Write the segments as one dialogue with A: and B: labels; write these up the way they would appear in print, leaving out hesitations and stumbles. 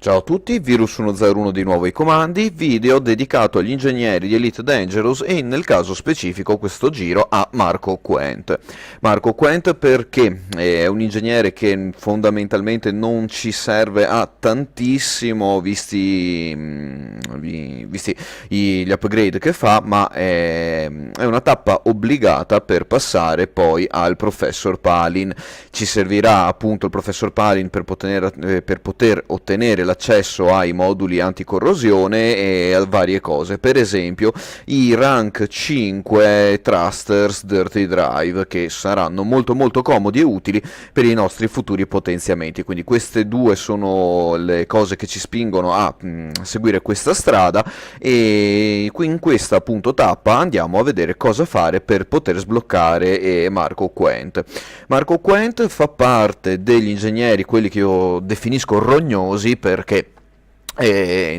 A: Ciao a tutti, Virus 101 di nuovo ai comandi, video dedicato agli ingegneri di Elite Dangerous e nel caso specifico questo giro a Marco Quent. Marco Quent perché è un ingegnere che fondamentalmente non ci serve a tantissimo visti gli upgrade che fa, ma è una tappa obbligata per passare poi al Professor Palin. Ci servirà appunto il Professor Palin per poter ottenere l'accesso ai moduli anticorrosione e a varie cose, per esempio i rank 5 Thrusters Dirty Drive, che saranno molto molto comodi e utili per i nostri futuri potenziamenti. Quindi queste due sono le cose che ci spingono a seguire questa strada, e qui in questa appunto tappa andiamo a vedere cosa fare per poter sbloccare Marco Quent. Marco Quent fa parte degli ingegneri, quelli che io definisco rognosi, perché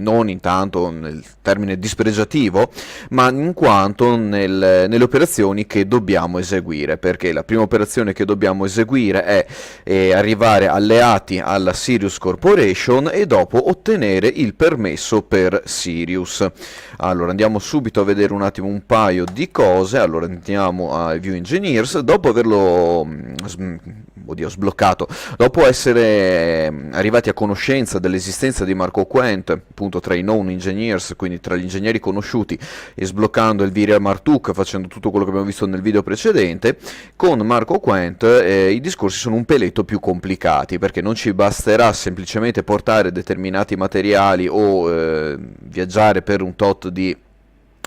A: non intanto nel termine dispregiativo, ma in quanto nelle operazioni che dobbiamo eseguire, perché la prima operazione che dobbiamo eseguire è arrivare alleati alla Sirius Corporation e dopo ottenere il permesso per Sirius. Allora andiamo subito a vedere un attimo un paio di cose. Allora andiamo a View Engineers, dopo averlo sbloccato, dopo essere arrivati a conoscenza dell'esistenza di Marco Quent, appunto tra i known engineers, quindi tra gli ingegneri conosciuti, e sbloccando il Viria Martuk, facendo tutto quello che abbiamo visto nel video precedente, con Marco Quent i discorsi sono un peletto più complicati, perché non ci basterà semplicemente portare determinati materiali o viaggiare per un tot di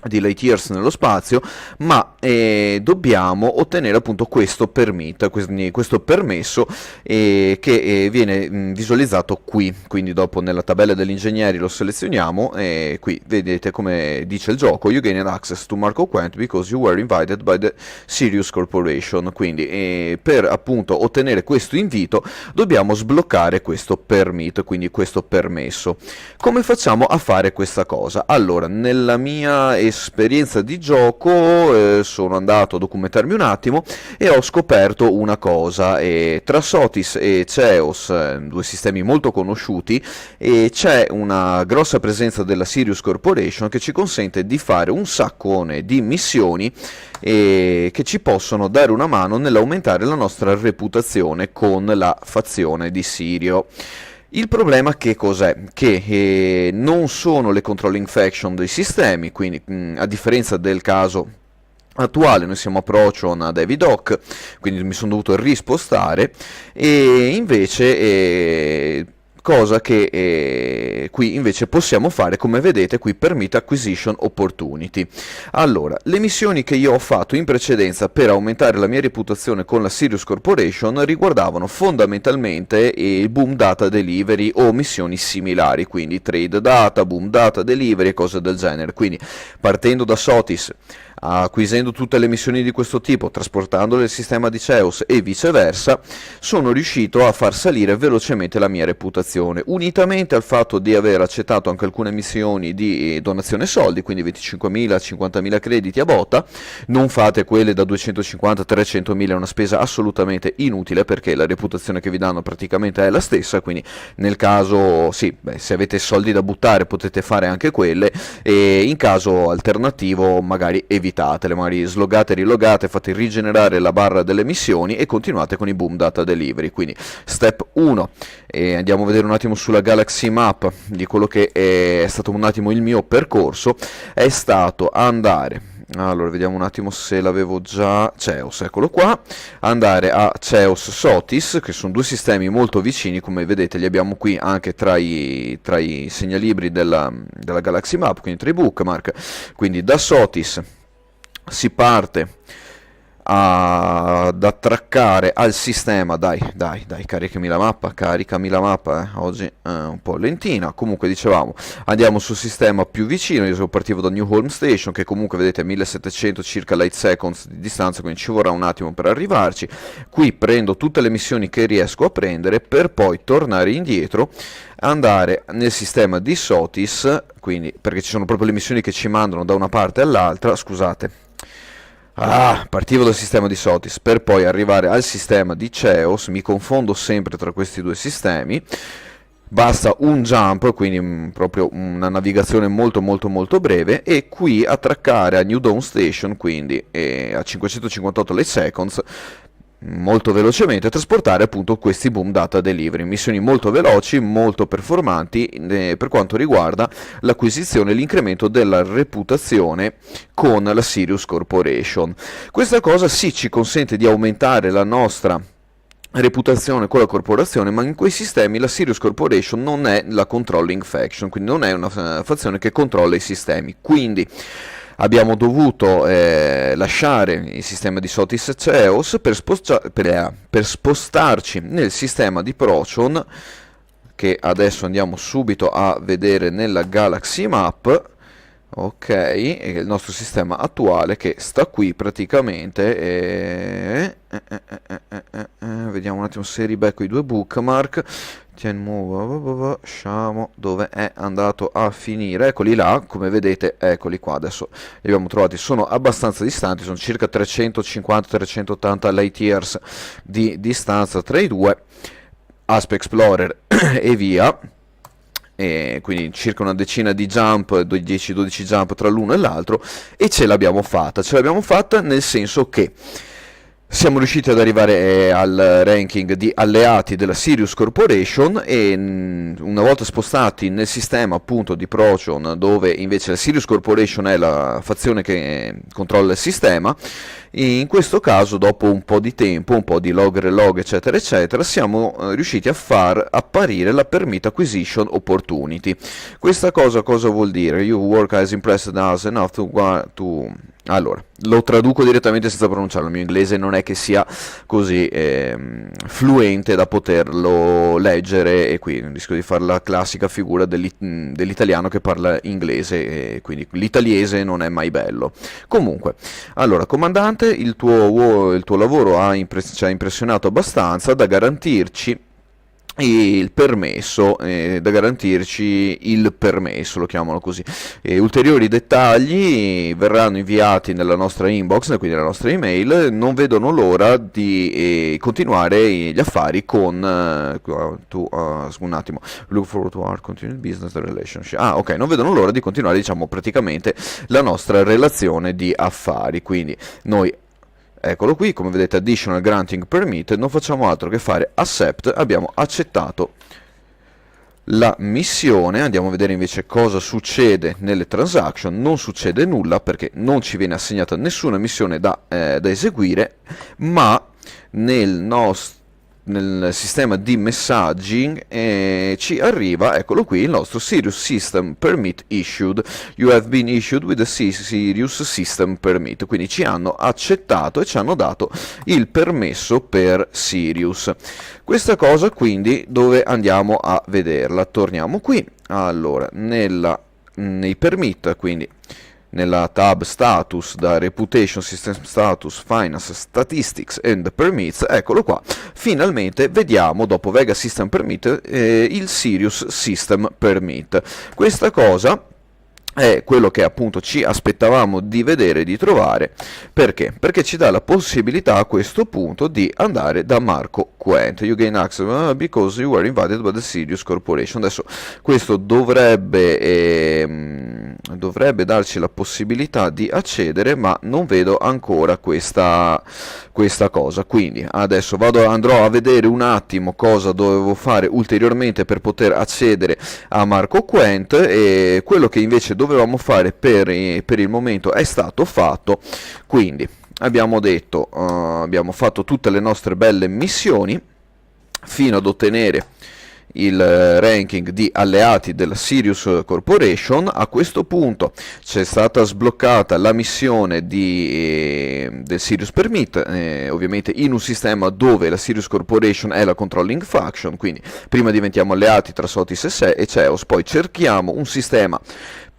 A: light years nello spazio, ma dobbiamo ottenere appunto questo permit, questo permesso che viene visualizzato qui. Quindi dopo nella tabella degli ingegneri lo selezioniamo e qui vedete come dice il gioco: you gain access to Marco Quent because you were invited by the Sirius Corporation. Quindi per appunto ottenere questo invito dobbiamo sbloccare questo permit, quindi questo permesso. Come facciamo a fare questa cosa? Allora, nella mia esperienza di gioco sono andato a documentarmi un attimo e ho scoperto una cosa: tra Sotis e Ceos, due sistemi molto conosciuti, c'è una grossa presenza della Sirius Corporation che ci consente di fare un saccone di missioni che ci possono dare una mano nell'aumentare la nostra reputazione con la fazione di Sirio. Il problema che cos'è? Che non sono le controlling faction dei sistemi, quindi a differenza del caso attuale noi siamo a Procyon a David Hoc, quindi mi sono dovuto rispostare, e invece cosa che qui invece possiamo fare, come vedete qui, Permit Acquisition Opportunity. Allora, le missioni che io ho fatto in precedenza per aumentare la mia reputazione con la Sirius Corporation riguardavano fondamentalmente il Boom Data Delivery o missioni similari, quindi Trade Data, Boom Data Delivery e cose del genere. Quindi partendo da Sotis, acquisendo tutte le missioni di questo tipo, trasportandole nel sistema di Ceos e viceversa, sono riuscito a far salire velocemente la mia reputazione, unitamente al fatto di aver accettato anche alcune missioni di donazione soldi, quindi 25.000, 50.000 crediti a botta. Non fate quelle da 250, 300.000, è una spesa assolutamente inutile, perché la reputazione che vi danno praticamente è la stessa, quindi nel caso sì, se avete soldi da buttare potete fare anche quelle, e in caso alternativo magari evitatele, magari slogate, rilogate, fate rigenerare la barra delle missioni e continuate con i Boom Data Delivery. Quindi step 1, andiamo a vedere un attimo sulla Galaxy Map di quello che è stato un attimo il mio percorso. È stato andare, allora vediamo un attimo se l'avevo già, Ceos, eccolo qua, andare a Ceos Sotis, che sono due sistemi molto vicini, come vedete li abbiamo qui anche tra i segnalibri della Galaxy Map, quindi tra i bookmark. Quindi da Sotis si parte ad attraccare al sistema. Dai, caricami la mappa, oggi è un po' lentina. Comunque dicevamo, andiamo sul sistema più vicino. Io partivo da New Home Station, che comunque vedete è 1700 circa light seconds di distanza, quindi ci vorrà un attimo per arrivarci. Qui prendo tutte le missioni che riesco a prendere per poi tornare indietro, andare nel sistema di Sotis, quindi perché ci sono proprio le missioni che ci mandano da una parte all'altra. Scusate, partivo dal sistema di Sotis per poi arrivare al sistema di Ceos, mi confondo sempre tra questi due sistemi. Basta un jump, quindi proprio una navigazione molto molto molto breve, e qui attraccare a New Dawn Station, quindi a 558 late seconds, molto velocemente trasportare appunto questi boom data delivery, missioni molto veloci, molto performanti per quanto riguarda l'acquisizione e l'incremento della reputazione con la Sirius Corporation. Questa cosa sì ci consente di aumentare la nostra reputazione con la corporazione, ma in quei sistemi la Sirius Corporation non è la controlling faction, quindi non è una fazione che controlla i sistemi, quindi abbiamo dovuto lasciare il sistema di Sotis e Ceos per spostarci nel sistema di Procyon, che adesso andiamo subito a vedere nella Galaxy Map. Ok, è il nostro sistema attuale che sta qui praticamente. Vediamo un attimo se ribecco i due bookmark. Sciamo dove è andato a finire. Eccoli là, come vedete, eccoli qua. Adesso li abbiamo trovati, sono abbastanza distanti, sono circa 350-380 light years di distanza tra i due. Asp Explorer e via. E quindi circa una decina di jump, 10-12 jump tra l'uno e l'altro, e ce l'abbiamo fatta nel senso che siamo riusciti ad arrivare al ranking di alleati della Sirius Corporation e una volta spostati nel sistema appunto di Procyon, dove invece la Sirius Corporation è la fazione che controlla il sistema, in questo caso dopo un po' di tempo, un po' di log, relog eccetera eccetera, siamo riusciti a far apparire la Permit Acquisition Opportunity. Questa cosa vuol dire? You work as impressed us enough to allora, lo traduco direttamente senza pronunciarlo, il mio inglese non è che sia così fluente da poterlo leggere, e qui rischio di fare la classica figura dell'italiano che parla inglese, e quindi l'italiese non è mai bello. Comunque, allora, comandante, il tuo lavoro ci ha impressionato abbastanza da garantirci il permesso, lo chiamano così. Ulteriori dettagli verranno inviati nella nostra inbox, quindi nella nostra email. Non vedono l'ora di continuare gli affari con un attimo, look forward to our continued business relationship. Ok, non vedono l'ora di continuare, diciamo, praticamente la nostra relazione di affari. Quindi noi, eccolo qui, come vedete, additional granting permit, non facciamo altro che fare accept, abbiamo accettato la missione. Andiamo a vedere invece cosa succede nelle transaction. Non succede nulla perché non ci viene assegnata nessuna missione da eseguire, ma nel sistema di messaging ci arriva, eccolo qui, il nostro Sirius System Permit Issued. You have been issued with the Sirius System Permit. Quindi ci hanno accettato e ci hanno dato il permesso per Sirius. Questa cosa quindi dove andiamo a vederla? Torniamo qui, allora, nei permit, quindi nella tab status, da reputation, system status, finance, statistics and permits, eccolo qua, finalmente vediamo dopo Vega System Permit il Sirius System Permit. Questa cosa è quello che appunto ci aspettavamo di vedere e di trovare. Perché? Perché ci dà la possibilità a questo punto di andare da Marco Quent. You gain access because you were invited by the Sirius Corporation. Adesso questo dovrebbe darci la possibilità di accedere, ma non vedo ancora questa cosa. Quindi adesso andrò a vedere un attimo cosa dovevo fare ulteriormente per poter accedere a Marco Quent, e quello che invece dovevamo fare per il momento è stato fatto. Quindi abbiamo detto, abbiamo fatto tutte le nostre belle missioni fino ad ottenere il ranking di alleati della Sirius Corporation. A questo punto c'è stata sbloccata la missione del Sirius Permit, ovviamente in un sistema dove la Sirius Corporation è la controlling faction, quindi prima diventiamo alleati tra Sotis e Ceos, poi cerchiamo un sistema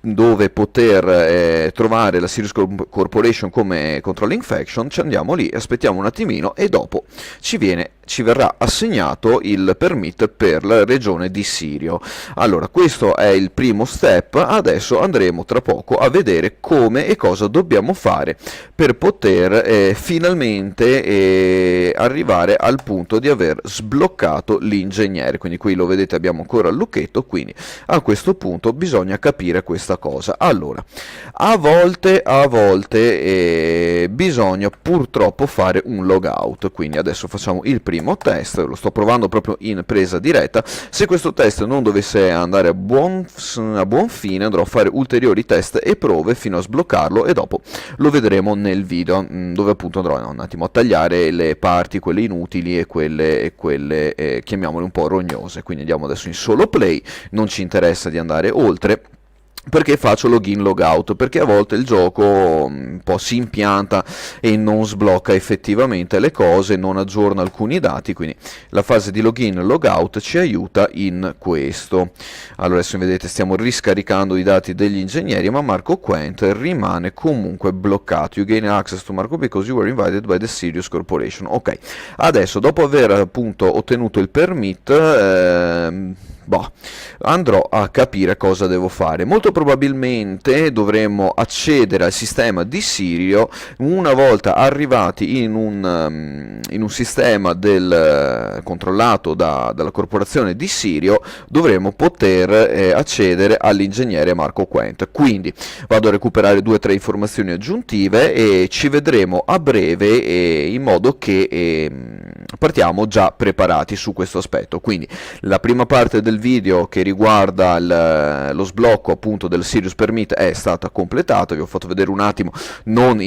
A: dove poter trovare la Sirius Corporation come controlling faction, ci andiamo lì, aspettiamo un attimino e dopo ci viene ci verrà assegnato il permit per la regione di Sirio. Allora, questo è il primo step, adesso andremo tra poco a vedere come e cosa dobbiamo fare per poter finalmente arrivare al punto di aver sbloccato l'ingegnere. Quindi qui lo vedete, abbiamo ancora il lucchetto, quindi a questo punto bisogna capire questa cosa. Allora, a volte bisogna purtroppo fare un logout, quindi adesso facciamo il primo test, lo sto provando proprio in presa diretta. Se questo test non dovesse andare a buon fine, andrò a fare ulteriori test e prove fino a sbloccarlo, e dopo lo vedremo nel video, dove appunto andrò un attimo a tagliare le parti, quelle inutili e quelle chiamiamole un po' rognose. Quindi andiamo adesso in solo play, non ci interessa di andare oltre. Perché faccio login logout? Perché a volte il gioco un po' si impianta e non sblocca effettivamente le cose, non aggiorna alcuni dati, quindi la fase di login logout ci aiuta in questo. Allora, adesso vedete, stiamo riscaricando i dati degli ingegneri, ma Marco Quent rimane comunque bloccato. You gain access to Marco because you were invited by the Sirius Corporation. Ok, adesso dopo aver appunto ottenuto il permit, andrò a capire cosa devo fare. Molto probabilmente dovremo accedere al sistema di Sirio. Una volta arrivati in un sistema controllato dalla corporazione di Sirio, dovremo poter accedere all'ingegnere Marco Quent. Quindi vado a recuperare 2 o 3 informazioni aggiuntive e ci vedremo a breve, in modo che partiamo già preparati su questo aspetto. Quindi la prima parte del video che riguarda lo sblocco appunto del Sirius Permit è stata completata. Vi ho fatto vedere un attimo, non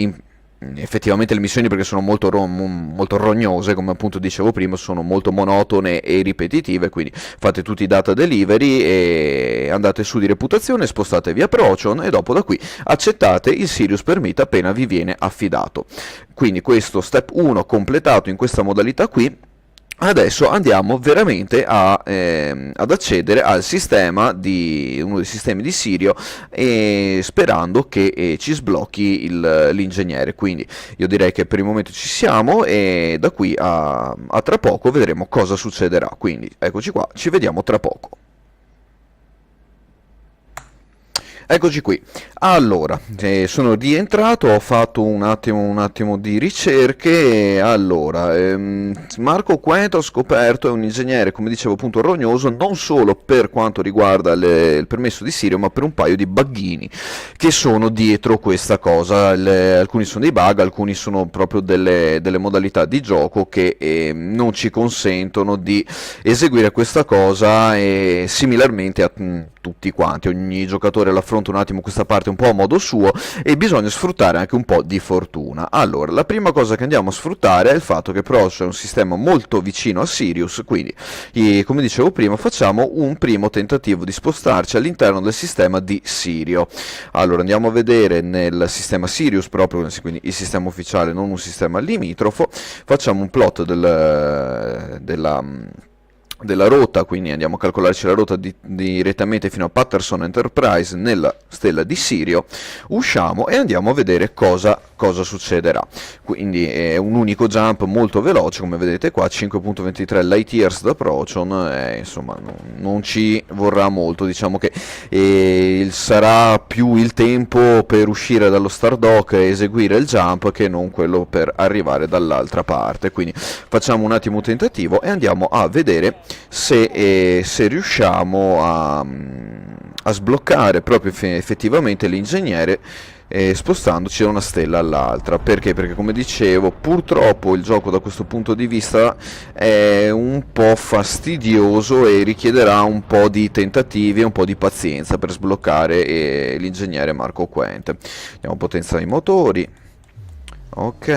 A: effettivamente le missioni, perché sono molto rognose, come appunto dicevo prima, sono molto monotone e ripetitive, quindi fate tutti i data delivery e andate su di reputazione, spostatevi a Procyon e dopo da qui accettate il Sirius Permit appena vi viene affidato. Quindi questo step 1 completato in questa modalità qui. Adesso andiamo veramente ad accedere al sistema uno dei sistemi di Sirio, sperando che ci sblocchi l'ingegnere. Quindi io direi che per il momento ci siamo, e da qui a tra poco vedremo cosa succederà. Quindi eccoci qua, ci vediamo tra poco. Eccoci qui. Allora, sono rientrato, ho fatto un attimo di ricerche. Allora, Marco Quent, ho scoperto, è un ingegnere, come dicevo appunto, rognoso, non solo per quanto riguarda il permesso di Sirio, ma per un paio di buggini che sono dietro questa cosa. Alcuni sono dei bug, alcuni sono proprio delle modalità di gioco che non ci consentono di eseguire questa cosa, e similarmente a tutti quanti, ogni giocatore l'affronta un attimo questa parte un po' a modo suo, e bisogna sfruttare anche un po' di fortuna. Allora, la prima cosa che andiamo a sfruttare è il fatto che Proce è un sistema molto vicino a Sirius, quindi come dicevo prima facciamo un primo tentativo di spostarci all'interno del sistema di Sirio. Allora, andiamo a vedere nel sistema Sirius proprio, quindi il sistema ufficiale, non un sistema limitrofo. Facciamo un plot della rotta, quindi andiamo a calcolarci la rotta direttamente fino a Patterson Enterprise nella stella di Sirio. Usciamo e andiamo a vedere cosa succederà. Quindi è un unico jump molto veloce, come vedete qua, 5.23 light years da Procyon, insomma non ci vorrà molto. Diciamo che sarà più il tempo per uscire dallo Stardock e eseguire il jump che non quello per arrivare dall'altra parte. Quindi facciamo un attimo un tentativo e andiamo a vedere se riusciamo a sbloccare proprio effettivamente l'ingegnere, spostandoci da una stella all'altra. Perché? Perché, come dicevo, purtroppo il gioco da questo punto di vista è un po' fastidioso e richiederà un po' di tentativi e un po' di pazienza per sbloccare l'ingegnere Marco Quent. Andiamo a potenziare i motori. Ok,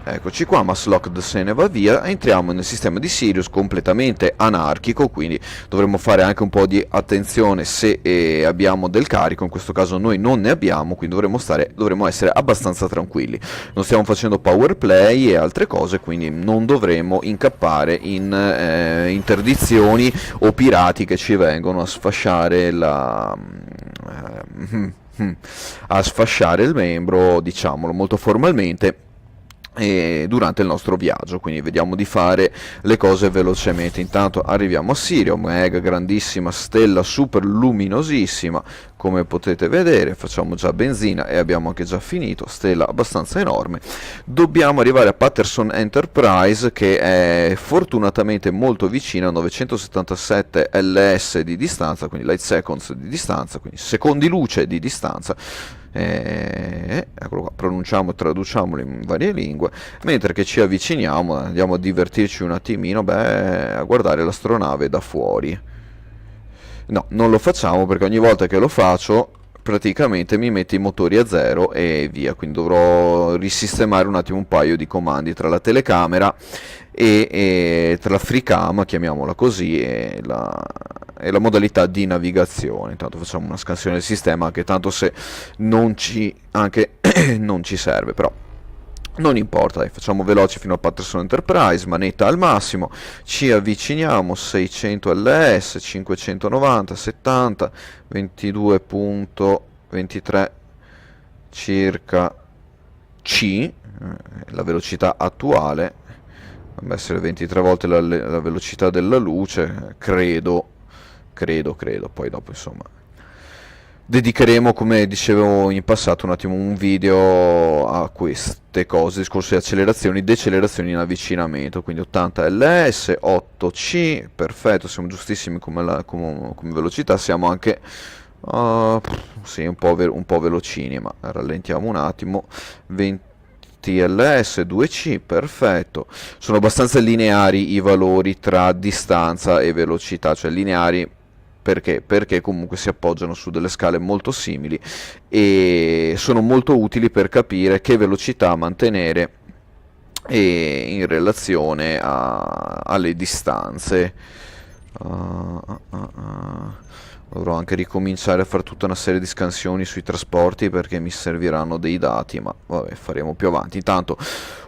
A: eccoci qua, Maslock se ne va via. Entriamo nel sistema di Sirius completamente anarchico, quindi dovremmo fare anche un po' di attenzione se abbiamo del carico. In questo caso noi non ne abbiamo, quindi dovremmo essere abbastanza tranquilli. Non stiamo facendo power play e altre cose, quindi non dovremo incappare in interdizioni o pirati che ci vengono a sfasciare a sfasciare il membro, diciamolo molto formalmente. durante il nostro viaggio, quindi vediamo di fare le cose velocemente. Intanto arriviamo a Sirio, mega grandissima stella super luminosissima, come potete vedere. Facciamo già benzina e abbiamo anche già finito, stella abbastanza enorme. Dobbiamo arrivare a Patterson Enterprise, che è fortunatamente molto vicina, a 977 ls di distanza, quindi light seconds di distanza, quindi secondi luce di distanza. Eccolo qua, pronunciamo e traduciamolo in varie lingue, mentre che ci avviciniamo andiamo a divertirci un attimino, a guardare l'astronave da fuori. No, non lo facciamo perché ogni volta che lo faccio praticamente mi mette i motori a zero e via, quindi dovrò risistemare un attimo un paio di comandi tra la telecamera e tra la FreeCam, chiamiamola così, e la modalità di navigazione. Intanto facciamo una scansione del sistema, che tanto se non ci, anche non ci serve, però non importa, dai, facciamo veloci fino a Patterson Enterprise, manetta al massimo, ci avviciniamo, 600 ls, 590, 70, 22.23 circa C, la velocità attuale, dovrebbe essere 23 volte la velocità della luce, credo, poi dopo insomma dedicheremo, come dicevo in passato, un attimo un video a queste cose, discorso di accelerazioni, decelerazioni in avvicinamento, quindi 80 ls, 8c, perfetto, siamo giustissimi come velocità, siamo anche sì, un po' velocini, ma rallentiamo un attimo, 20 TLS 2C, perfetto. Sono abbastanza lineari i valori tra distanza e velocità, cioè lineari perché? Perché comunque si appoggiano su delle scale molto simili e sono molto utili per capire che velocità mantenere in relazione alle distanze. Dovrò anche ricominciare a fare tutta una serie di scansioni sui trasporti perché mi serviranno dei dati, ma vabbè, faremo più avanti. Intanto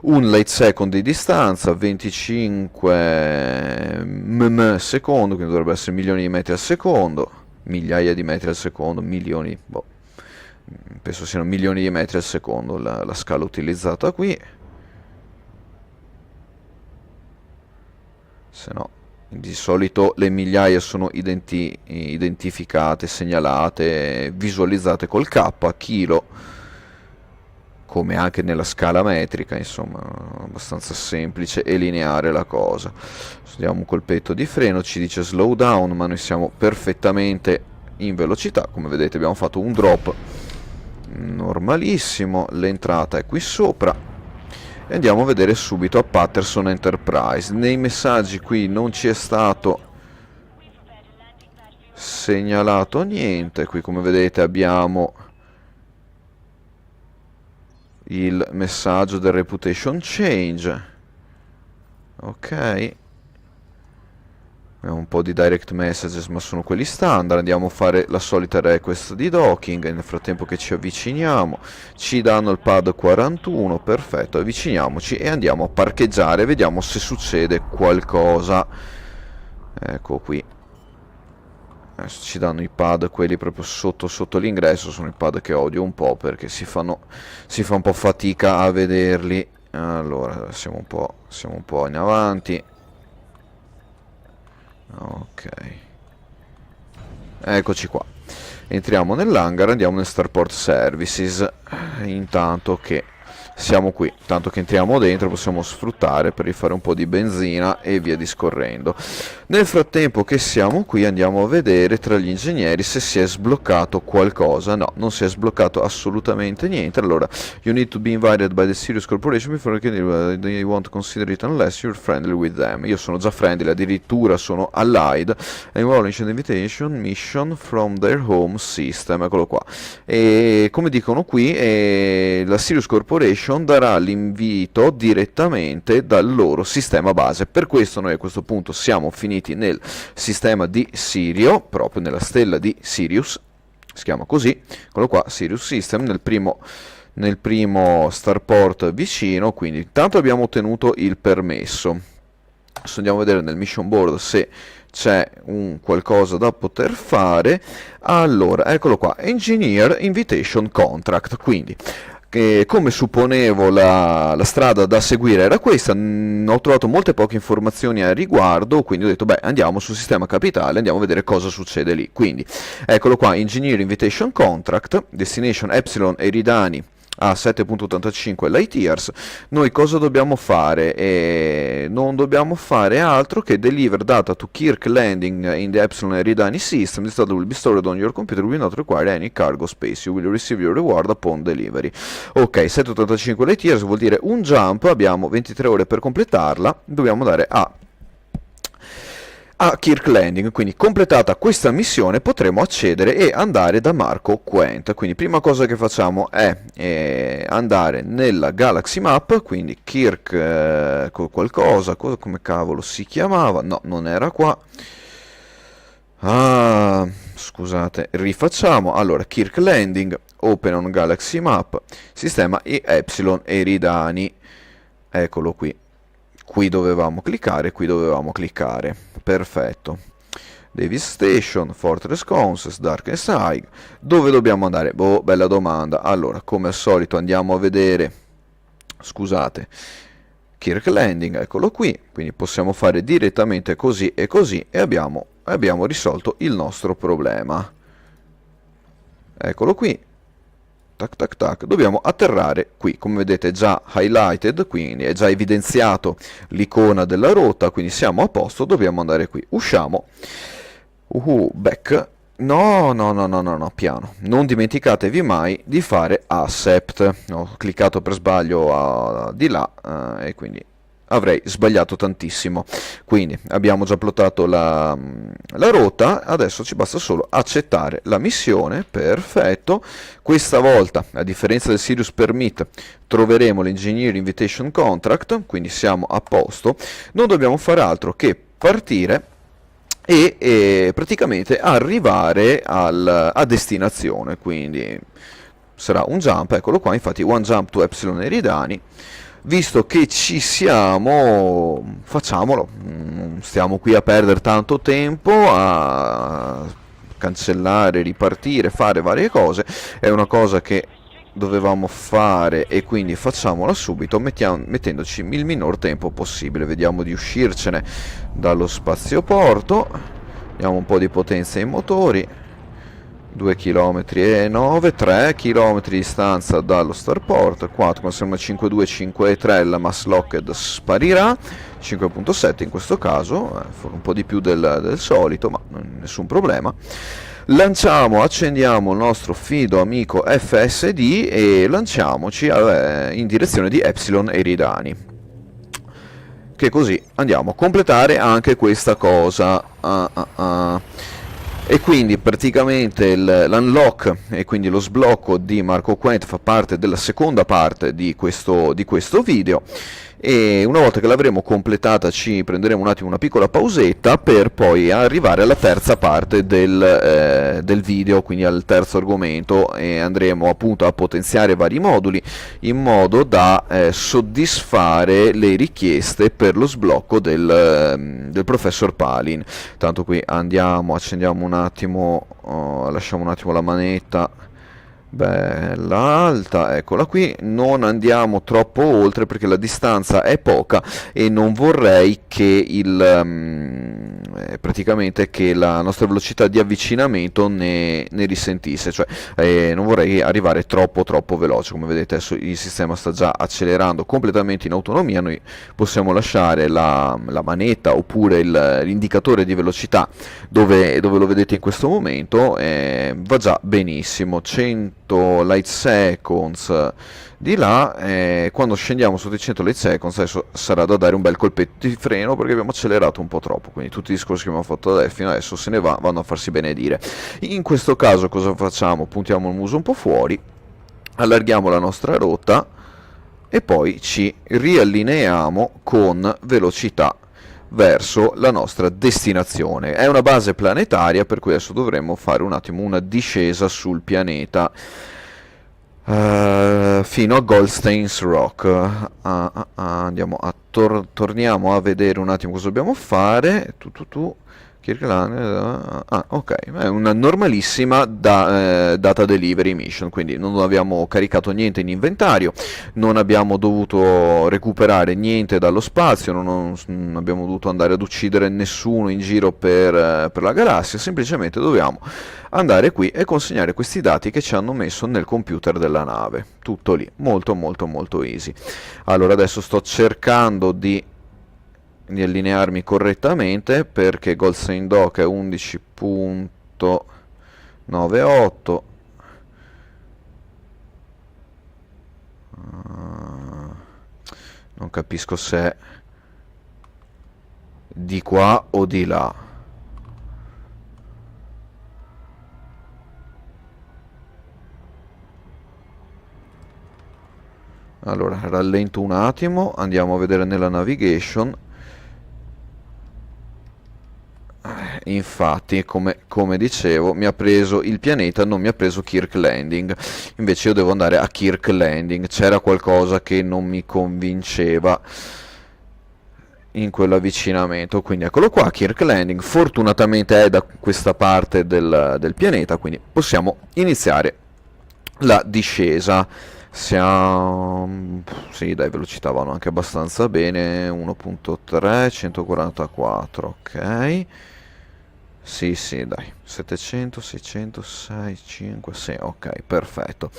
A: un light second di distanza, 25 mm secondo, quindi dovrebbe essere milioni di metri al secondo, migliaia di metri al secondo, milioni, boh, penso siano milioni di metri al secondo la scala utilizzata qui. Se no, di solito le migliaia sono identificate, segnalate, visualizzate col K, chilo, come anche nella scala metrica, insomma, abbastanza semplice e lineare la cosa. Diamo un colpetto di freno, ci dice slow down, ma noi siamo perfettamente in velocità, come vedete abbiamo fatto un drop normalissimo, l'entrata è qui sopra. E andiamo a vedere subito a Patterson Enterprise. Nei messaggi qui non ci è stato segnalato niente. Qui come vedete abbiamo il messaggio del reputation change. Ok. Abbiamo un po' di direct messages, ma sono quelli standard. Andiamo a fare la solita request di docking. Nel frattempo che ci avviciniamo, ci danno il pad 41. Perfetto, avviciniamoci e andiamo a parcheggiare. Vediamo se succede qualcosa. Ecco qui. Adesso ci danno i pad, quelli proprio sotto l'ingresso. Sono i pad che odio un po' perché si fa un po' fatica a vederli. Allora, siamo un po' in avanti. Ok, eccoci qua, entriamo nell'hangar, andiamo nel Starport Services. Intanto che siamo qui, tanto che entriamo dentro possiamo sfruttare per rifare un po' di benzina e via discorrendo. Nel frattempo che siamo qui andiamo a vedere tra gli ingegneri se si è sbloccato qualcosa. No, non si è sbloccato assolutamente niente. Allora, you need to be invited by the Sirius Corporation before you want to consider it unless you're friendly with them. Io sono già friendly, addirittura sono allied. Acknowledge the invitation mission from their home system. Eccolo qua. E come dicono qui, la Sirius Corporation darà l'invito direttamente dal loro sistema base. Per questo noi a questo punto siamo finiti nel sistema di Sirio, proprio nella stella di Sirius, si chiama così, eccolo qua, Sirius System, nel primo starport vicino. Quindi intanto abbiamo ottenuto il permesso. Adesso andiamo a vedere nel mission board se c'è un qualcosa da poter fare. Allora, eccolo qua, Engineer Invitation Contract. Quindi Come supponevo, la strada da seguire era questa. Ho trovato molte poche informazioni al riguardo, quindi ho detto, beh, andiamo sul sistema capitale, andiamo a vedere cosa succede lì. Quindi, eccolo qua, Engineer Invitation Contract, Destination Epsilon Eridani a 7.85 light years. Noi cosa dobbiamo fare? Non dobbiamo fare altro che deliver data to Kirk Landing in the Epsilon Eridani system. This data will be stored on your computer, will not require any cargo space. You will receive your reward upon delivery. Ok, 7.85 light years vuol dire un jump, abbiamo 23 ore per completarla, dobbiamo andare a Kirk Landing. Quindi completata questa missione potremo accedere e andare da Marco Quent. Quindi prima cosa che facciamo è andare nella Galaxy Map, quindi Kirk qualcosa, come cavolo si chiamava? No, non era qua. Scusate, rifacciamo. Allora, Kirk Landing, Open on Galaxy Map, sistema Epsilon Eridani. Eccolo qui. Qui dovevamo cliccare, perfetto. Davis Station, Fortress Conces, Darkness High. Dove dobbiamo andare? Boh, bella domanda. Allora, come al solito andiamo a vedere, scusate, Kirk Landing, eccolo qui. Quindi possiamo fare direttamente così e abbiamo risolto il nostro problema. Eccolo qui. Tac tac tac, dobbiamo atterrare qui, come vedete è già highlighted, quindi è già evidenziato l'icona della rotta, quindi siamo a posto, dobbiamo andare qui. Usciamo. Back. No, piano. Non dimenticatevi mai di fare accept. Ho cliccato per sbaglio di là e quindi avrei sbagliato tantissimo. Quindi abbiamo già plottato la rotta, adesso ci basta solo accettare la missione. Perfetto. Questa volta, a differenza del Sirius Permit, troveremo l'Engineer Invitation Contract, quindi siamo a posto. Non dobbiamo fare altro che partire e praticamente arrivare a destinazione. Quindi sarà un jump, eccolo qua, infatti one jump to Epsilon Eridani. Visto che ci siamo, facciamolo. Non stiamo qui a perdere tanto tempo a cancellare, ripartire, fare varie cose. È una cosa che dovevamo fare e quindi facciamola subito, mettendoci il minor tempo possibile. Vediamo di uscircene dallo spazioporto. Diamo un po' di potenza ai motori. 2 km e 9, 3 km di distanza dallo starport, 4, come sembra 5.2, 5.3, la mass locked sparirà, 5.7 in questo caso, un po' di più del solito, ma nessun problema. Lanciamo, accendiamo il nostro fido amico FSD e lanciamoci in direzione di Epsilon Eridani. Che così andiamo a completare anche questa cosa. E quindi praticamente l'unlock e quindi lo sblocco di Marco Quent fa parte della seconda parte di questo video, e una volta che l'avremo completata ci prenderemo un attimo una piccola pausetta per poi arrivare alla terza parte del video, quindi al terzo argomento, e andremo appunto a potenziare vari moduli in modo da soddisfare le richieste per lo sblocco del professor Palin. Tanto qui andiamo, accendiamo un attimo, lasciamo un attimo la manetta bella alta, eccola qui. Non andiamo troppo oltre perché la distanza è poca e non vorrei che praticamente che la nostra velocità di avvicinamento ne risentisse, cioè non vorrei arrivare troppo veloce. Come vedete adesso il sistema sta già accelerando completamente in autonomia. Noi possiamo lasciare la manetta oppure l'indicatore di velocità dove lo vedete in questo momento, va già benissimo, 100 light seconds di là. Quando scendiamo sotto i 100 light seconds adesso sarà da dare un bel colpetto di freno perché abbiamo accelerato un po' troppo, quindi tutti i discorsi che abbiamo fatto fino adesso se ne vanno a farsi benedire. In questo caso cosa facciamo? Puntiamo il muso un po' fuori, allarghiamo la nostra rotta e poi ci riallineiamo con velocità verso la nostra destinazione. È una base planetaria, per cui adesso dovremmo fare un attimo una discesa sul pianeta fino a Goldstein's Rock. Andiamo torniamo a vedere un attimo cosa dobbiamo fare. Kirkland, ok, è una normalissima data delivery mission, quindi non abbiamo caricato niente in inventario, non abbiamo dovuto recuperare niente dallo spazio, non abbiamo dovuto andare ad uccidere nessuno in giro per la galassia, semplicemente dobbiamo andare qui e consegnare questi dati che ci hanno messo nel computer della nave. Tutto lì, molto molto molto easy. Allora adesso sto cercando di allinearmi correttamente perché Goldstein Dock è 11.98. Non capisco se è di qua o di là. Allora rallento un attimo, andiamo a vedere nella navigation. Infatti, come dicevo, mi ha preso il pianeta, non mi ha preso Kirk Landing. Invece io devo andare a Kirk Landing. C'era qualcosa che non mi convinceva in quell'avvicinamento. Quindi eccolo qua, Kirk Landing. Fortunatamente è da questa parte del pianeta, quindi possiamo iniziare la discesa. Siamo... Sì, dai, velocità vanno anche abbastanza bene. 1.3, 144, ok. Sì, sì, dai, 700, 600, 6, 5, 6, ok, perfetto.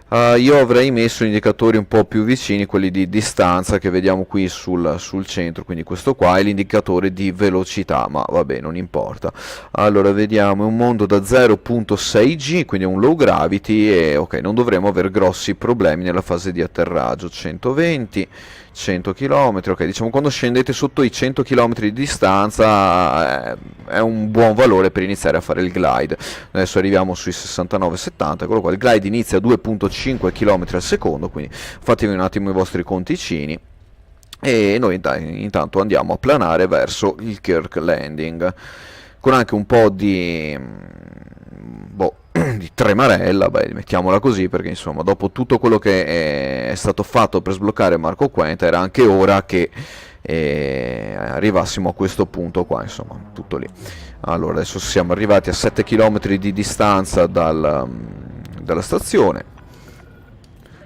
A: Io avrei messo indicatori un po' più vicini, quelli di distanza che vediamo qui sul centro, quindi questo qua è l'indicatore di velocità, ma vabbè, non importa. Allora, vediamo, è un mondo da 0.6G, quindi è un low gravity e ok, non dovremo avere grossi problemi nella fase di atterraggio. 120, 100 km, ok, diciamo quando scendete sotto i 100 km di distanza è un buon valore per iniziare a fare il glide. Adesso arriviamo sui 69-70, eccolo qua, il glide inizia a 2.5 km al secondo, quindi fatevi un attimo i vostri conticini. E noi intanto andiamo a planare verso il Kirk Landing, con anche un po' di tremarella, beh, mettiamola così, perché insomma dopo tutto quello che è stato fatto per sbloccare Marco Quenta era anche ora che arrivassimo a questo punto qua, insomma, tutto lì. Allora adesso siamo arrivati a 7 km di distanza dalla stazione,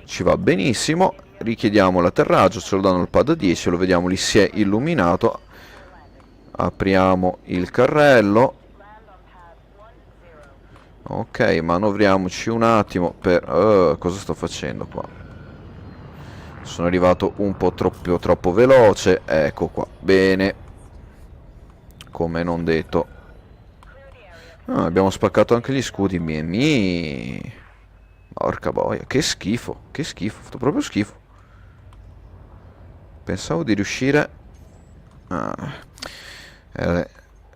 A: ci va benissimo, richiediamo l'atterraggio, ce lo danno il pad 10, lo vediamo lì, si è illuminato, apriamo il carrello. Ok, manovriamoci un attimo per... cosa sto facendo qua? Sono arrivato un po' troppo veloce. Ecco qua, bene. Come non detto. Abbiamo spaccato anche gli scudi miei. Porca boia, che schifo, ho fatto proprio schifo. Pensavo di riuscire...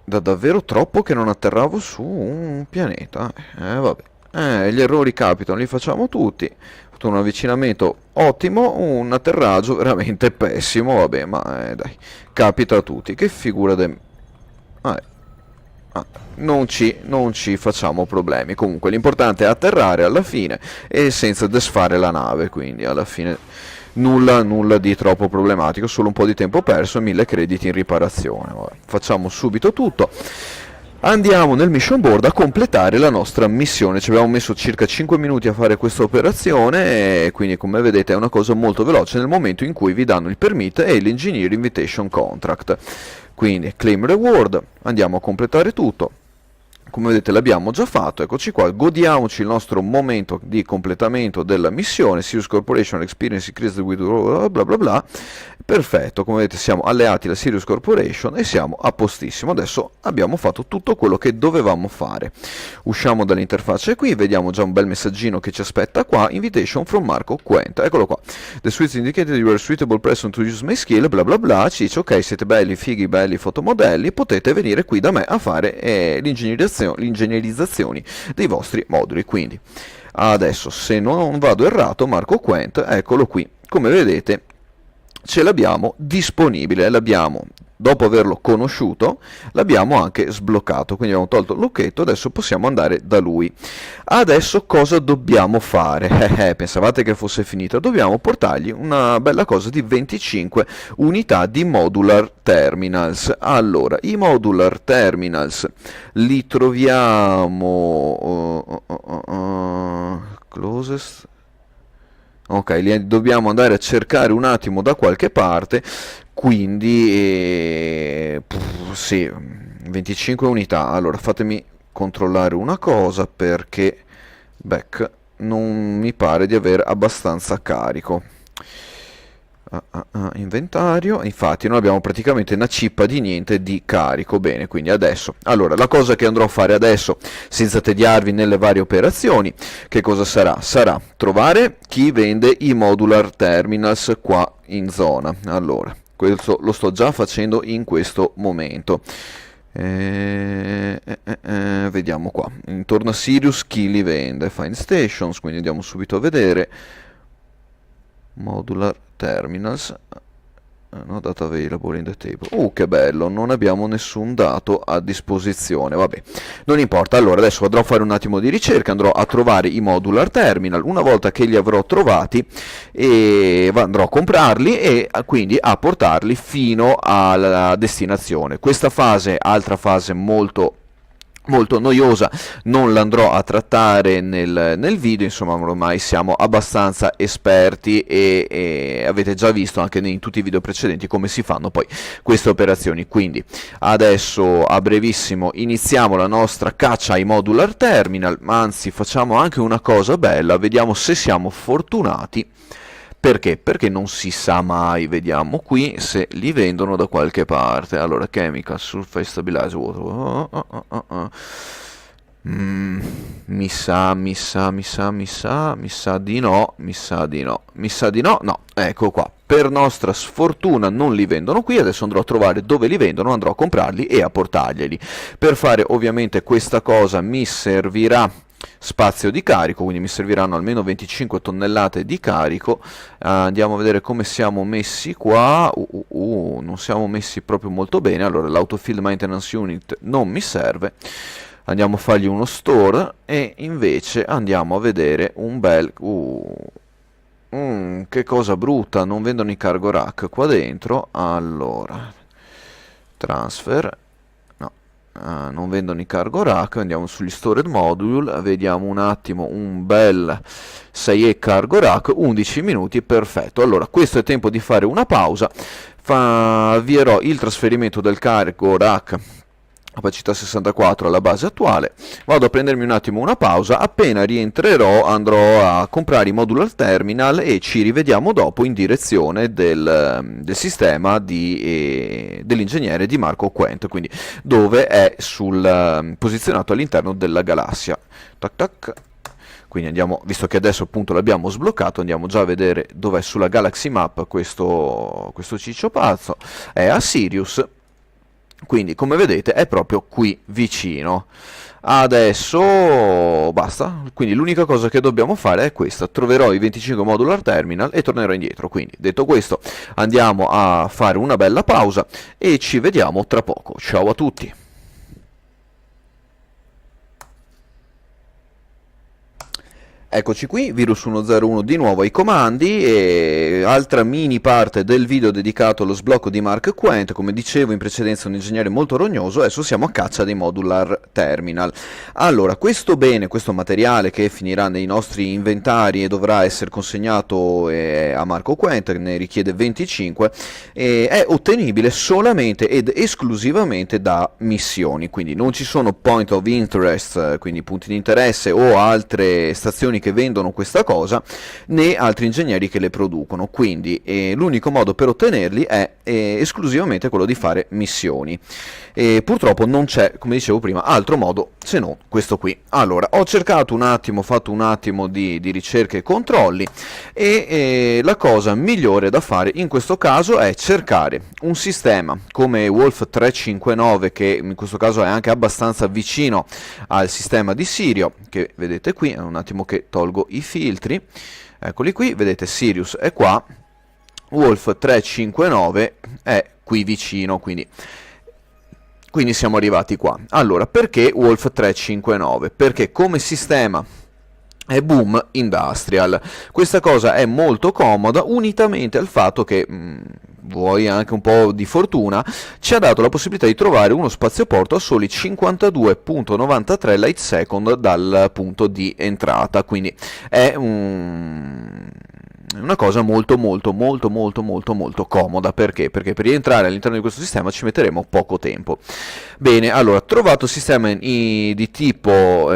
A: da davvero troppo che non atterravo su un pianeta. Vabbè. Gli errori capitano, li facciamo tutti. Ho fatto un avvicinamento ottimo, un atterraggio veramente pessimo. Vabbè, ma dai, capita a tutti. Che figura de... non ci facciamo problemi. Comunque l'importante è atterrare alla fine e senza desfare la nave, quindi alla fine nulla di troppo problematico, solo un po' di tempo perso e 1000 crediti in riparazione. Vabbè, facciamo subito tutto. Andiamo nel mission board a completare la nostra missione. Ci abbiamo messo circa 5 minuti a fare questa operazione e quindi come vedete è una cosa molto veloce nel momento in cui vi danno il permit e l'Engineer Invitation Contract. Quindi claim reward, andiamo a completare tutto. Come vedete l'abbiamo già fatto, eccoci qua, godiamoci il nostro momento di completamento della missione. Sirius Corporation Experience Increased with bla bla bla. Perfetto, come vedete siamo alleati alla Sirius Corporation e siamo a postissimo. Adesso abbiamo fatto tutto quello che dovevamo fare. Usciamo dall'interfaccia qui, vediamo già un bel messaggino che ci aspetta qua. Invitation from Marco Quenta, eccolo qua. The suite indicated you are a suitable person to use my skill, bla bla bla. Ci dice ok, siete belli, fighi, belli fotomodelli, potete venire qui da me a fare l'ingegnerizzazione dei vostri moduli. Quindi adesso, se non vado errato, Marco Quenta, eccolo qui, come vedete ce l'abbiamo disponibile, l'abbiamo, dopo averlo conosciuto, l'abbiamo anche sbloccato, quindi abbiamo tolto il lucchetto, adesso possiamo andare da lui. Adesso cosa dobbiamo fare? Pensavate che fosse finita? Dobbiamo portargli una bella cosa di 25 unità di modular terminals. Allora, i modular terminals li troviamo... closest... Ok, li dobbiamo andare a cercare un attimo da qualche parte, quindi sì, 25 unità. Allora fatemi controllare una cosa perché back non mi pare di aver abbastanza carico. Inventario, infatti non abbiamo praticamente una cippa di niente di carico. Bene, quindi adesso, allora la cosa che andrò a fare adesso, senza tediarvi nelle varie operazioni, che cosa sarà? Sarà trovare chi vende i modular terminals qua in zona. Allora, questo lo sto già facendo in questo momento. Vediamo qua, intorno a Sirius chi li vende? Find Stations, quindi andiamo subito a vedere. Modular terminals, no, data available in the table. Che bello, non abbiamo nessun dato a disposizione. Vabbè, non importa. Allora adesso andrò a fare un attimo di ricerca, andrò a trovare i modular terminal. Una volta che li avrò trovati andrò a comprarli e quindi a portarli fino alla destinazione. Questa fase, altra fase molto noiosa, non l'andrò a trattare nel video, insomma ormai siamo abbastanza esperti e avete già visto anche in tutti i video precedenti come si fanno poi queste operazioni. Quindi adesso a brevissimo iniziamo la nostra caccia ai modular terminal, ma anzi facciamo anche una cosa bella, vediamo se siamo fortunati. Perché? Perché non si sa mai, vediamo qui se li vendono da qualche parte. Allora, chemical, surface stabilizer, water. Mi sa di no, no, ecco qua. Per nostra sfortuna non li vendono qui, adesso andrò a trovare dove li vendono, andrò a comprarli e a portarglieli. Per fare ovviamente questa cosa mi servirà spazio di carico, quindi mi serviranno almeno 25 tonnellate di carico. Andiamo a vedere come siamo messi qua. Non siamo messi proprio molto bene. Allora l'autofield maintenance unit non mi serve, andiamo a fargli uno store e invece andiamo a vedere un bel che cosa brutta, non vendono i cargo rack qua dentro. Allora transfer, non vendono i cargo rack, andiamo sugli storage module, vediamo un attimo un bel 6E cargo rack, 11 minuti, perfetto. Allora questo è tempo di fare una pausa, avvierò il trasferimento del cargo rack capacità 64 alla base attuale, vado a prendermi un attimo una pausa, appena rientrerò andrò a comprare i modular terminal e ci rivediamo dopo in direzione del sistema dell'ingegnere di Marco Quent, quindi dove è posizionato all'interno della galassia. Tac tac. Quindi andiamo, visto che adesso appunto l'abbiamo sbloccato, andiamo già a vedere dov'è sulla Galaxy Map questo ciccio pazzo, è a Sirius. Quindi come vedete è proprio qui vicino. Adesso basta, quindi l'unica cosa che dobbiamo fare è questa: troverò i 25 modular terminal e tornerò indietro. Quindi detto questo andiamo a fare una bella pausa e ci vediamo tra poco. Ciao a tutti. Eccoci qui, Virus 101 di nuovo ai comandi e altra mini parte del video dedicato allo sblocco di Mark Quent. Come dicevo in precedenza, un ingegnere molto rognoso, adesso siamo a caccia dei modular terminal. Allora, questo materiale che finirà nei nostri inventari e dovrà essere consegnato a Marco Quent, che ne richiede 25, è ottenibile solamente ed esclusivamente da missioni, quindi non ci sono point of interest, quindi punti di interesse o altre stazioni che vendono questa cosa, né altri ingegneri che le producono, quindi l'unico modo per ottenerli è esclusivamente quello di fare missioni. Purtroppo non c'è, come dicevo prima, altro modo se non questo qui. Allora, ho cercato un attimo, fatto un attimo di ricerche e controlli e la cosa migliore da fare in questo caso è cercare un sistema come Wolf 359, che in questo caso è anche abbastanza vicino al sistema di Sirio, che vedete qui. È un attimo che tolgo i filtri, eccoli qui, vedete Sirius è qua. Wolf 359 è qui vicino, quindi siamo arrivati qua. Allora, perché Wolf 359? Perché come sistema è Boom Industrial. Questa cosa è molto comoda, unitamente al fatto che, vuoi anche un po' di fortuna, ci ha dato la possibilità di trovare uno spazioporto a soli 52.93 light second dal punto di entrata, quindi è una cosa molto molto molto molto molto molto comoda. Perché? Perché per rientrare all'interno di questo sistema ci metteremo poco tempo. Bene, allora, trovato sistema di tipo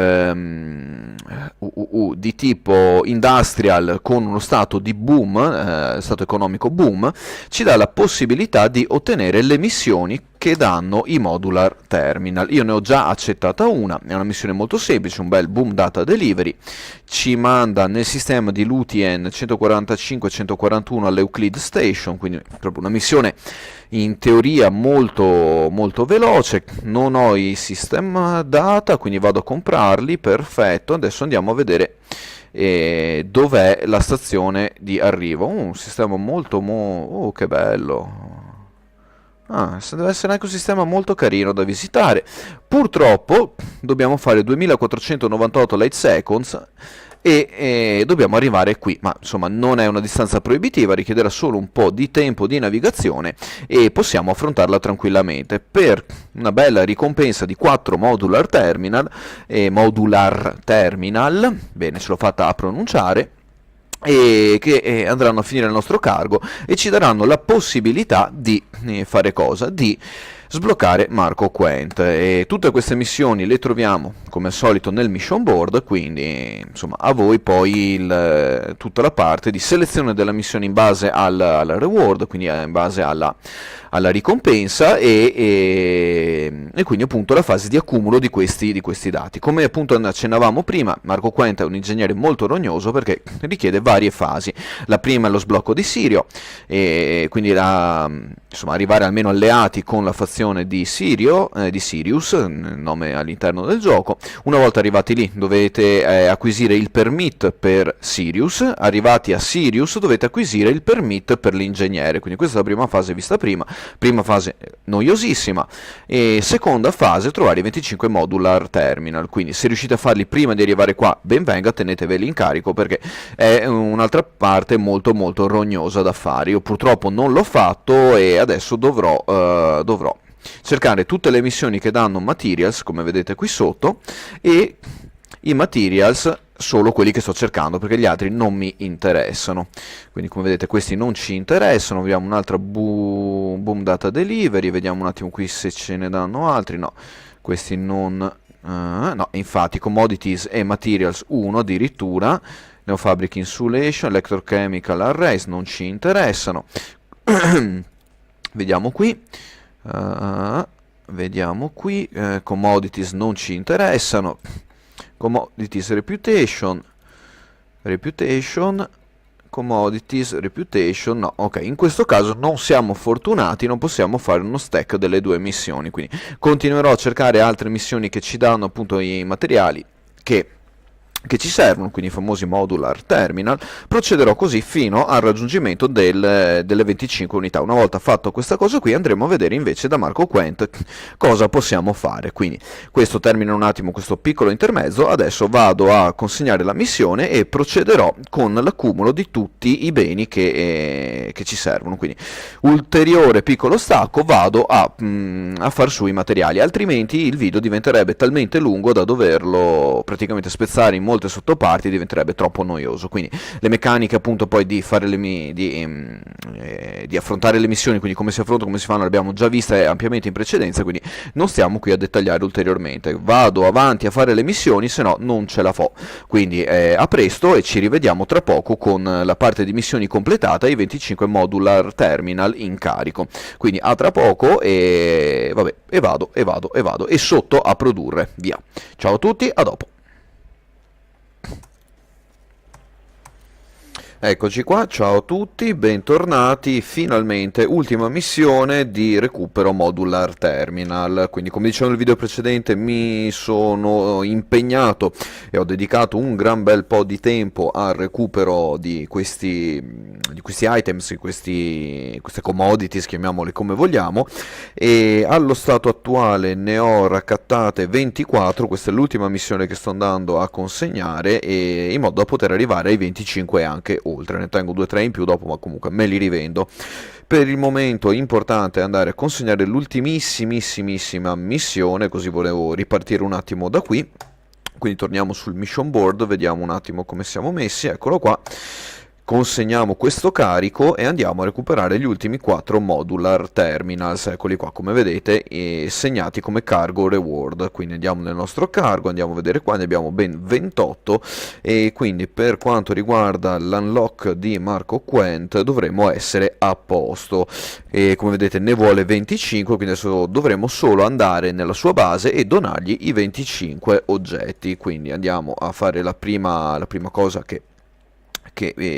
A: di tipo industrial con uno stato di boom, stato economico boom, ci dà la possibilità di ottenere le missioni che danno i modular terminal. Io ne ho già accettata una, è una missione molto semplice, un bel boom data delivery, ci manda nel sistema di Lutien 145-141 all'Euclid Station, quindi proprio una missione in teoria molto, molto veloce. Non ho i system data, quindi vado a comprarli, perfetto. Adesso andiamo a vedere dov'è la stazione di arrivo. Un sistema molto, oh, che bello. Deve essere anche un sistema molto carino da visitare. Purtroppo dobbiamo fare 2498 light seconds e dobbiamo arrivare qui, ma insomma non è una distanza proibitiva, richiederà solo un po' di tempo di navigazione e possiamo affrontarla tranquillamente. Per una bella ricompensa di 4 modular terminal, bene, ce l'ho fatta a pronunciare, e che andranno a finire il nostro cargo e ci daranno la possibilità di fare cosa? Di sbloccare Marco Quent. E tutte queste missioni le troviamo come al solito nel mission board, quindi insomma a voi poi tutta la parte di selezione della missione in base al reward, quindi in base alla ricompensa e quindi appunto la fase di accumulo di questi dati. Come appunto accennavamo prima, Marco Quent è un ingegnere molto rognoso perché richiede varie fasi. La prima è lo sblocco di Sirio, e quindi insomma arrivare almeno alleati con la fazione di Sirius, nome all'interno del gioco. Una volta arrivati lì dovete acquisire il permit per Sirius, arrivati a Sirius dovete acquisire il permit per l'ingegnere, quindi questa è la prima fase vista prima fase noiosissima, e seconda fase trovare i 25 modular terminal, quindi se riuscite a farli prima di arrivare qua ben venga, teneteveli in carico perché è un'altra parte molto molto rognosa da fare. Io purtroppo non l'ho fatto e adesso dovrò cercare tutte le missioni che danno materials, come vedete qui sotto, e i materials solo quelli che sto cercando perché gli altri non mi interessano. Quindi come vedete questi non ci interessano. Abbiamo un'altra boom data delivery, vediamo un attimo qui se ce ne danno altri. No, questi non no, infatti commodities e materials 1 addirittura, neofabric insulation, electrochemical arrays non ci interessano. Vediamo qui, commodities non ci interessano, commodities reputation, commodities reputation, no, ok, in questo caso non siamo fortunati, non possiamo fare uno stack delle due missioni, quindi continuerò a cercare altre missioni che ci danno appunto i materiali che ci servono, quindi i famosi modular terminal. Procederò così fino al raggiungimento delle 25 unità. Una volta fatto questa cosa qui andremo a vedere invece da Marco Quent cosa possiamo fare. Quindi questo termina un attimo questo piccolo intermezzo, adesso vado a consegnare la missione e procederò con l'accumulo di tutti i beni che ci servono. Quindi ulteriore piccolo stacco, vado a far su i materiali, altrimenti il video diventerebbe talmente lungo da doverlo praticamente spezzare in molte sottoparti, diventerebbe troppo noioso. Quindi le meccaniche appunto poi di fare di affrontare le missioni, quindi come si affrontano, come si fanno, le abbiamo già viste ampiamente in precedenza, quindi non stiamo qui a dettagliare ulteriormente. Vado avanti a fare le missioni, se no non ce la fo. Quindi a presto e ci rivediamo tra poco con la parte di missioni completata e i 25 modular terminal in carico. Quindi a tra poco e vabbè, e vado e sotto a produrre. Via. Ciao a tutti, a dopo. Eccoci qua, ciao a tutti, bentornati, finalmente ultima missione di recupero modular terminal. Quindi come dicevo nel video precedente mi sono impegnato e ho dedicato un gran bel po' di tempo al recupero di questi items, queste commodities, chiamiamole come vogliamo, e allo stato attuale ne ho raccattate 24. Questa è l'ultima missione che sto andando a consegnare, e in modo da poter arrivare ai 25 anche oltre. Ne tengo 2-3 in più dopo, ma comunque me li rivendo. Per il momento è importante andare a consegnare l'ultimissimissima missione, così volevo ripartire un attimo da qui. Quindi torniamo sul mission board, vediamo un attimo come siamo messi, eccolo qua. Consegniamo questo carico e andiamo a recuperare gli ultimi 4 modular terminals, eccoli qua come vedete, segnati come cargo reward. Quindi andiamo nel nostro cargo, andiamo a vedere qua, ne abbiamo ben 28, e quindi per quanto riguarda l'unlock di Marco Quent dovremmo essere a posto, e come vedete ne vuole 25, quindi adesso dovremo solo andare nella sua base e donargli i 25 oggetti. Quindi andiamo a fare la prima cosa che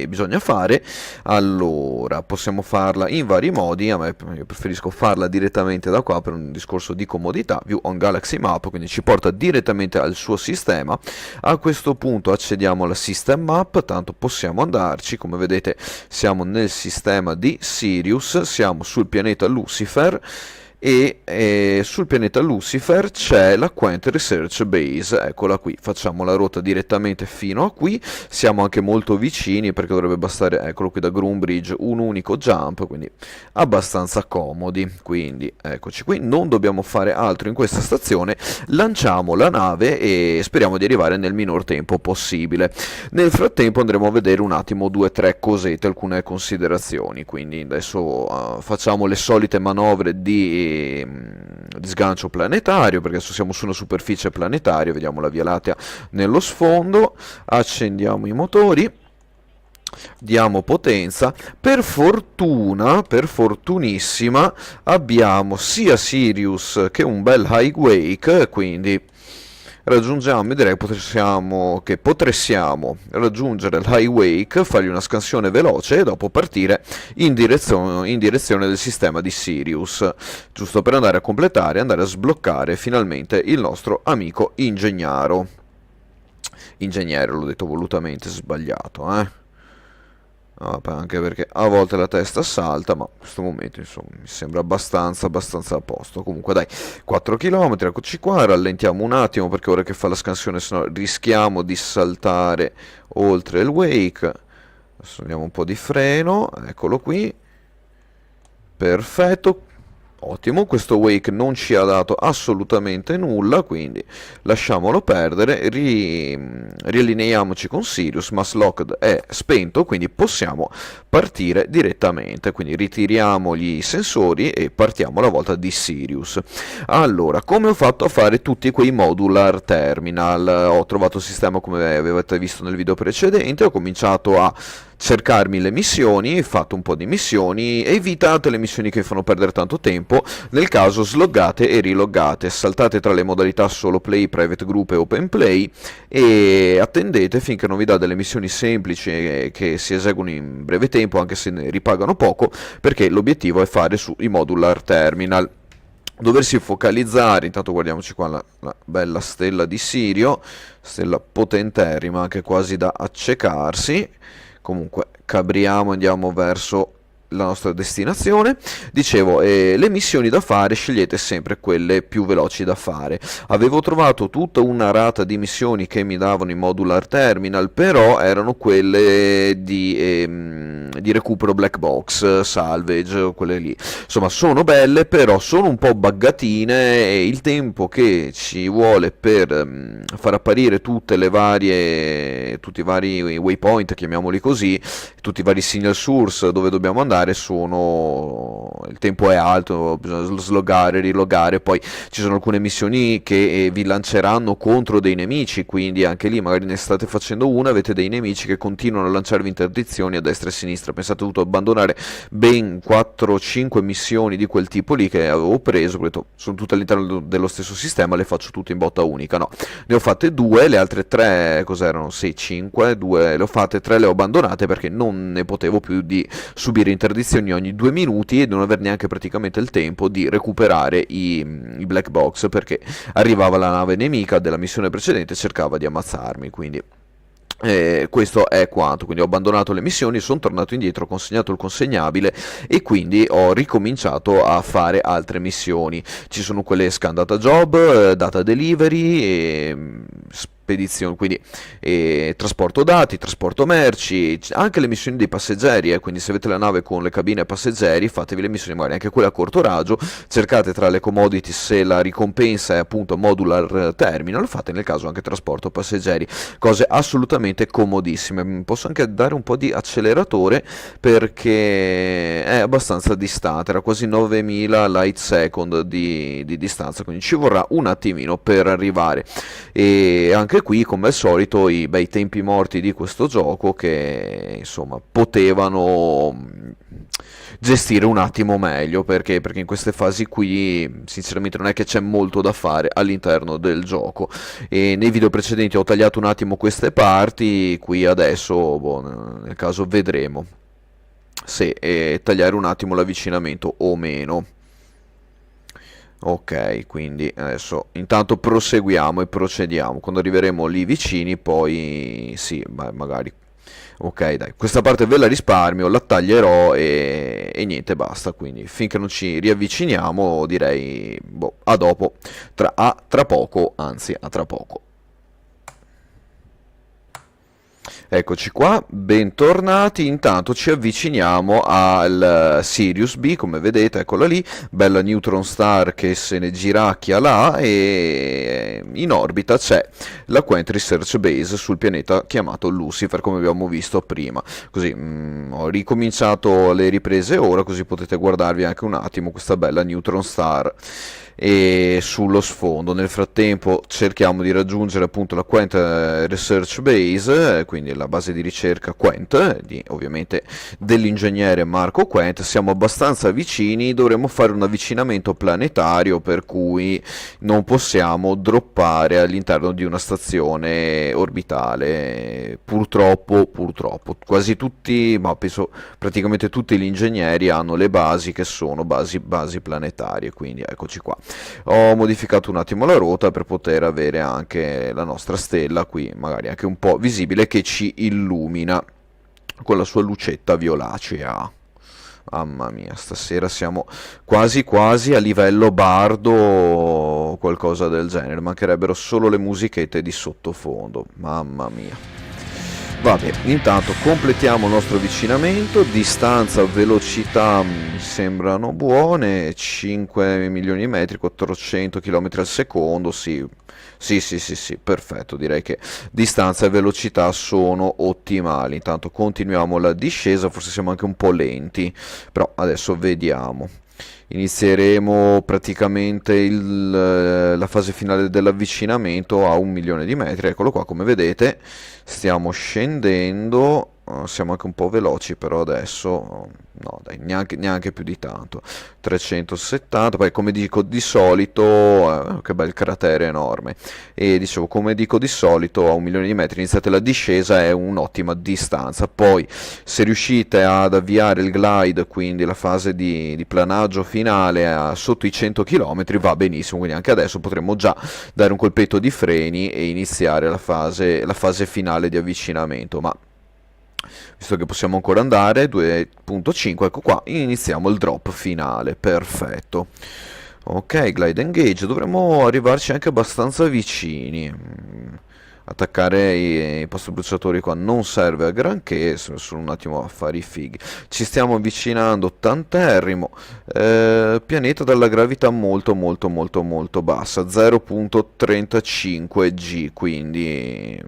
A: bisogna fare. Allora, possiamo farla in vari modi, io preferisco farla direttamente da qua per un discorso di comodità. View on Galaxy Map, quindi ci porta direttamente al suo sistema. A questo punto accediamo alla System Map, tanto possiamo andarci. Come vedete siamo nel sistema di Sirius, siamo sul pianeta Lucifer, e sul pianeta Lucifer c'è la Quent Research Base, eccola qui. Facciamo la rotta direttamente fino a qui, siamo anche molto vicini perché dovrebbe bastare, eccolo qui, da Groombridge un unico jump, quindi abbastanza comodi. Quindi eccoci qui, non dobbiamo fare altro in questa stazione, lanciamo la nave e speriamo di arrivare nel minor tempo possibile. Nel frattempo andremo a vedere un attimo 2-3 cosette, alcune considerazioni. Quindi adesso facciamo le solite manovre di sgancio planetario, perché adesso siamo su una superficie planetaria. Vediamo la Via Lattea nello sfondo, accendiamo i motori, diamo potenza. Per fortuna, per fortunissima, abbiamo sia Sirius che un bel high wake, quindi raggiungiamo, direi che potremmo raggiungere il high wake, fargli una scansione veloce e dopo partire in direzione del sistema di Sirius, giusto per andare a completare, andare a sbloccare finalmente il nostro amico ingegnere. L'ho detto volutamente sbagliato, anche perché a volte la testa salta, ma in questo momento insomma mi sembra abbastanza a posto. Comunque dai, 4 km, eccoci qua, rallentiamo un attimo perché ora che fa la scansione sennò rischiamo di saltare oltre il wake. Adesso andiamo un po' di freno, eccolo qui, perfetto. Ottimo, questo wake non ci ha dato assolutamente nulla, quindi lasciamolo perdere. Riallineiamoci con Sirius, Mass Locked è spento, quindi possiamo partire direttamente. Quindi ritiriamo gli sensori e partiamo alla volta di Sirius. Allora, come ho fatto a fare tutti quei modular terminal? Ho trovato il sistema come avete visto nel video precedente, ho cominciato a cercarmi le missioni, fatto un po' di missioni, evitate le missioni che fanno perdere tanto tempo, nel caso sloggate e riloggate, saltate tra le modalità solo play, private group e open play e attendete finché non vi dà delle missioni semplici che si eseguono in breve tempo, anche se ne ripagano poco, perché l'obiettivo è fare sui modular terminal. Doversi focalizzare, intanto guardiamoci qua la bella stella di Sirio, stella potenterrima, anche quasi da accecarsi. Comunque cabriamo, andiamo verso la nostra destinazione. Dicevo, le missioni da fare scegliete sempre quelle più veloci da fare. Avevo trovato tutta una rata di missioni che mi davano i modular terminal, però erano quelle di recupero black box, salvage, quelle lì. Insomma, sono belle, però sono un po' buggatine e il tempo che ci vuole per far apparire tutti i vari waypoint, chiamiamoli così, tutti i vari signal source dove dobbiamo andare, il tempo è alto, bisogna sloggare, rilogare. Poi ci sono alcune missioni che vi lanceranno contro dei nemici, quindi anche lì magari ne state facendo una, avete dei nemici che continuano a lanciarvi interdizioni a destra e a sinistra eccetera. Pensate, ho dovuto abbandonare ben 4-5 missioni di quel tipo lì che avevo preso, ho detto, sono tutte all'interno dello stesso sistema, le faccio tutte in botta unica. No, ne ho fatte due, le altre tre, cos'erano? Sì, 5, due le ho fatte, tre le ho abbandonate perché non ne potevo più di subire interdizioni ogni 2 minuti e non aver neanche praticamente il tempo di recuperare i black box, perché arrivava la nave nemica della missione precedente e cercava di ammazzarmi, quindi questo è quanto. Quindi ho abbandonato le missioni, sono tornato indietro, ho consegnato il consegnabile e quindi ho ricominciato a fare altre missioni. Ci sono quelle scan data job, data delivery e spedizione, quindi trasporto dati, trasporto merci, anche le missioni dei passeggeri, quindi se avete la nave con le cabine passeggeri fatevi le missioni magari anche quelle a corto raggio, cercate tra le commodity se la ricompensa è appunto modular terminal, fate nel caso anche trasporto passeggeri, cose assolutamente comodissime. Posso anche dare un po' di acceleratore perché è abbastanza distante, era quasi 9000 light second di distanza, quindi ci vorrà un attimino per arrivare. E anche qui, come al solito, i bei tempi morti di questo gioco che insomma potevano gestire un attimo meglio, perché in queste fasi qui sinceramente non è che c'è molto da fare all'interno del gioco. E nei video precedenti ho tagliato un attimo queste parti, qui adesso boh, nel caso vedremo se tagliare un attimo l'avvicinamento o meno. Ok, quindi adesso intanto proseguiamo e procediamo. Quando arriveremo lì vicini, poi sì, magari. Ok, dai, questa parte ve la risparmio, la taglierò e niente, basta. Quindi finché non ci riavviciniamo, direi boh, a dopo, tra poco, anzi, a tra poco. Eccoci qua, bentornati. Intanto ci avviciniamo al Sirius B, come vedete, eccola lì, bella neutron star che se ne giracchia là, e in orbita c'è la Quent Research Base sul pianeta chiamato Lucifer, come abbiamo visto prima. Così ho ricominciato le riprese ora, così potete guardarvi anche un attimo questa bella neutron star e sullo sfondo. Nel frattempo cerchiamo di raggiungere appunto la Quent Research Base, quindi la base di ricerca Quent, ovviamente dell'ingegnere Marco Quent. Siamo abbastanza vicini, dovremo fare un avvicinamento planetario per cui non possiamo droppare all'interno di una stazione orbitale, purtroppo. Quasi tutti, ma penso praticamente tutti gli ingegneri hanno le basi che sono basi planetarie, quindi eccoci qua. Ho modificato un attimo la ruota per poter avere anche la nostra stella qui, magari anche un po' visibile, che ci illumina con la sua lucetta violacea. Mamma mia, stasera siamo quasi a livello bardo o qualcosa del genere, mancherebbero solo le musichette di sottofondo, mamma mia. Vabbè, intanto completiamo il nostro avvicinamento, distanza, velocità mi sembrano buone, 5 milioni di metri, 400 km al secondo, sì, perfetto, direi che distanza e velocità sono ottimali. Intanto continuiamo la discesa, forse siamo anche un po' lenti, però adesso vediamo. Inizieremo praticamente la fase finale dell'avvicinamento a 1 milione di metri, eccolo qua, come vedete stiamo scendendo, siamo anche un po' veloci però adesso, no dai, neanche più di tanto, 370, poi come dico di solito, che bel cratere enorme, e dicevo come dico di solito a 1 milione di metri iniziate la discesa, è un'ottima distanza. Poi se riuscite ad avviare il glide, quindi la fase di planaggio finale sotto i 100 km, va benissimo, quindi anche adesso potremmo già dare un colpetto di freni e iniziare la fase finale di avvicinamento, ma visto che possiamo ancora andare, 2.5, ecco qua, iniziamo il drop finale, perfetto. Ok, glide engage, dovremmo arrivarci anche abbastanza vicini. Attaccare i posti bruciatori qua non serve a granché, sono un attimo a fare i fighi. Ci stiamo avvicinando tanterrimo, pianeta dalla gravità molto bassa, 0.35 G, quindi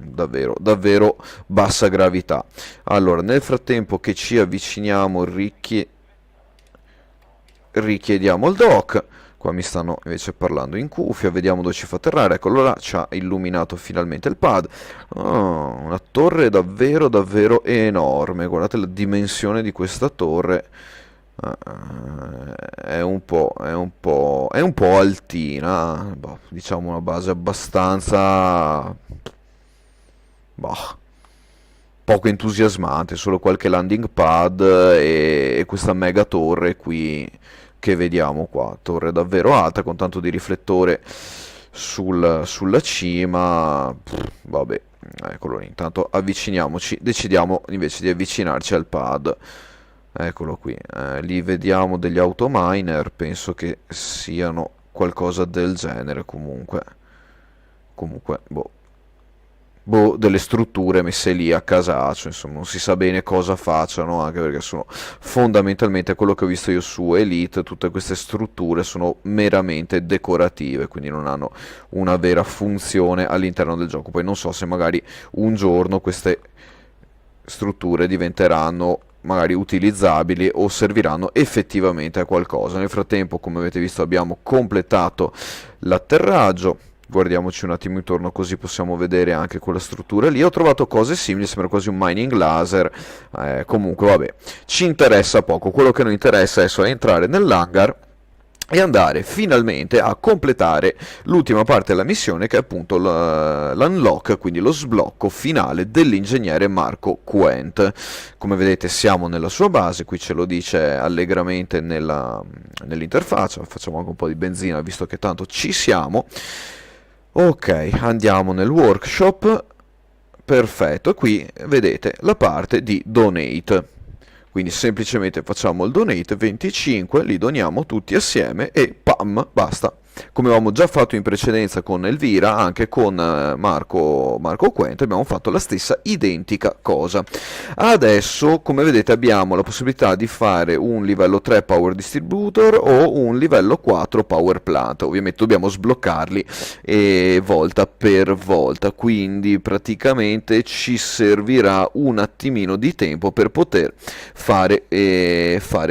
A: davvero bassa gravità. Allora, nel frattempo che ci avviciniamo richiediamo il dock. Qua mi stanno invece parlando in cuffia, vediamo dove ci fa atterrare. Eccolo là, ci ha illuminato finalmente il pad. Oh, una torre davvero davvero enorme, guardate la dimensione di questa torre. È un po' altina, boh, diciamo una base abbastanza, boh, poco entusiasmante, solo qualche landing pad e questa mega torre qui che vediamo qua, torre davvero alta con tanto di riflettore sulla cima. Vabbè, eccolo lì. Intanto avviciniamoci, decidiamo invece di avvicinarci al pad. Eccolo qui, lì vediamo degli autominer, penso che siano qualcosa del genere comunque, boh, delle strutture messe lì a casaccio, insomma, non si sa bene cosa facciano, anche perché sono fondamentalmente quello che ho visto io su Elite, tutte queste strutture sono meramente decorative, quindi non hanno una vera funzione all'interno del gioco. Poi non so se magari un giorno queste strutture diventeranno magari utilizzabili o serviranno effettivamente a qualcosa. Nel frattempo, come avete visto, abbiamo completato l'atterraggio. Guardiamoci un attimo intorno così possiamo vedere anche quella struttura lì. Ho trovato cose simili, sembra quasi un mining laser. Comunque vabbè, ci interessa poco. Quello che non interessa adesso è entrare nell'hangar e andare finalmente a completare l'ultima parte della missione, che è appunto l'unlock, quindi lo sblocco finale dell'ingegnere Marco Quent. Come vedete siamo nella sua base, qui ce lo dice allegramente nell'interfaccia. Facciamo anche un po' di benzina visto che tanto ci siamo. Ok, andiamo nel workshop. Perfetto, qui vedete la parte di donate. Quindi semplicemente facciamo il donate 25, li doniamo tutti assieme e pam, basta. Come avevamo già fatto in precedenza con Elvira, anche con Marco Quent abbiamo fatto la stessa identica cosa. Adesso, come vedete, abbiamo la possibilità di fare un livello 3 Power Distributor o un livello 4 Power Plant. Ovviamente dobbiamo sbloccarli volta per volta, quindi praticamente ci servirà un attimino di tempo per poter fare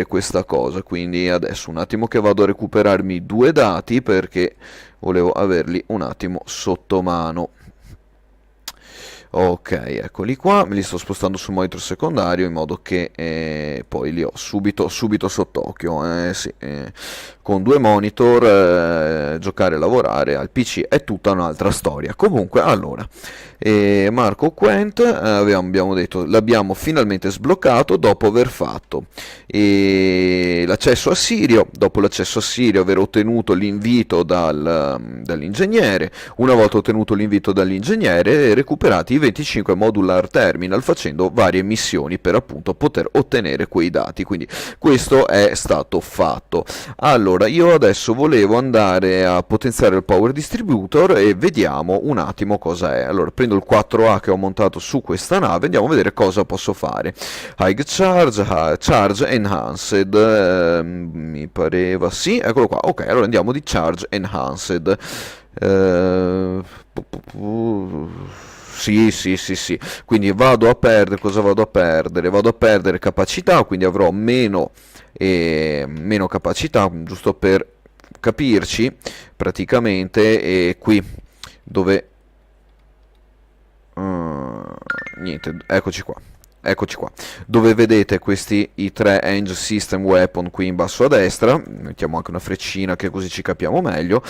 A: questa cosa. Quindi adesso un attimo che vado a recuperarmi due dati perché volevo averli un attimo sotto mano. Ok, eccoli qua, me li sto spostando sul monitor secondario in modo che poi li ho subito sott'occhio. Sì, con due monitor giocare e lavorare al PC è tutta un'altra storia. Comunque, allora, Marco Quent, abbiamo detto, l'abbiamo finalmente sbloccato dopo aver fatto l'accesso a Sirio, dopo l'accesso a Sirio aver ottenuto l'invito dall'ingegnere. Una volta ottenuto l'invito dall'ingegnere, recuperati i 25 modular terminal facendo varie missioni per appunto poter ottenere quei dati. Quindi questo è stato fatto. Allora, io adesso volevo andare a potenziare il power distributor e vediamo un attimo cosa è. Allora, prendo il 4A che ho montato su questa nave, andiamo a vedere cosa posso fare. High charge, charge enhanced, mi pareva, sì, eccolo qua. Ok, allora andiamo di charge enhanced. Sì. Quindi vado a perdere, cosa vado a perdere? Vado a perdere capacità, quindi avrò meno capacità, giusto per capirci, praticamente, e qui dove niente, eccoci qua, dove vedete i tre Engine System Weapon qui in basso a destra. Mettiamo anche una freccina che così ci capiamo meglio.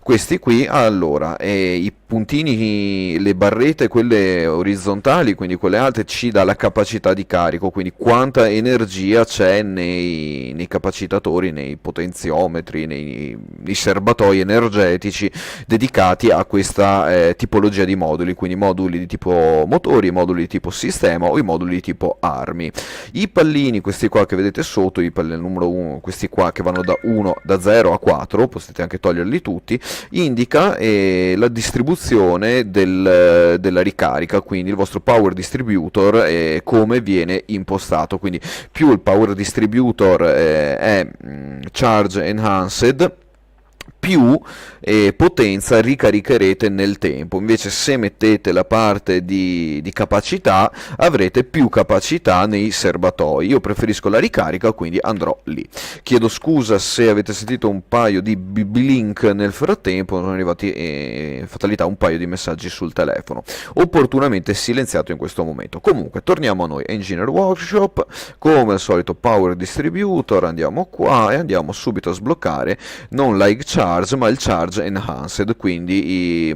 A: Questi qui, allora, i puntini, le barrette, quelle orizzontali, quindi quelle alte, ci dà la capacità di carico, quindi quanta energia c'è nei capacitatori, nei potenziometri, nei serbatoi energetici dedicati a questa tipologia di moduli, quindi moduli di tipo motori, moduli di tipo sistema o i moduli di tipo armi. I pallini, questi qua che vedete sotto, i pallini numero 1, questi qua che vanno da 0 a 4, potete anche toglierli tutti, indica la distribuzione della ricarica, quindi il vostro power distributor e come viene impostato. Quindi più il power distributor è charge enhanced, più potenza ricaricherete nel tempo. Invece se mettete la parte di capacità avrete più capacità nei serbatoi. Io preferisco la ricarica, quindi andrò lì. Chiedo scusa se avete sentito un paio di blink nel frattempo, sono arrivati fatalità un paio di messaggi sul telefono, opportunamente silenziato in questo momento. Comunque torniamo a noi, Engineer Workshop, come al solito Power Distributor, andiamo qua e andiamo subito a sbloccare non like charge ma il charge enhanced, quindi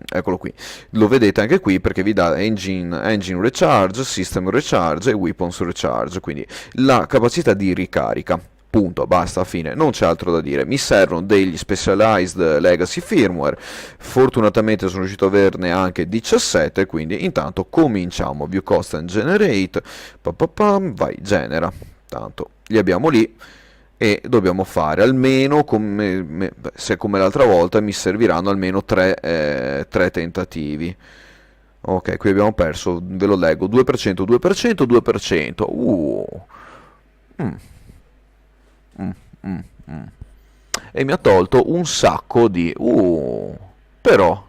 A: eccolo qui, lo vedete anche qui perché vi dà engine recharge, system recharge e weapons recharge, quindi la capacità di ricarica. Punto, basta, fine, non c'è altro da dire. Mi servono degli specialized legacy firmware, fortunatamente sono riuscito a averne anche 17, quindi intanto cominciamo. View cost and generate, vai, genera, tanto li abbiamo lì e dobbiamo fare almeno, se come l'altra volta, mi serviranno almeno 3 tentativi. Ok, qui abbiamo perso, ve lo leggo, 2%, 2%, 2%. Mm. Mm, mm, mm. E mi ha tolto un sacco di... però,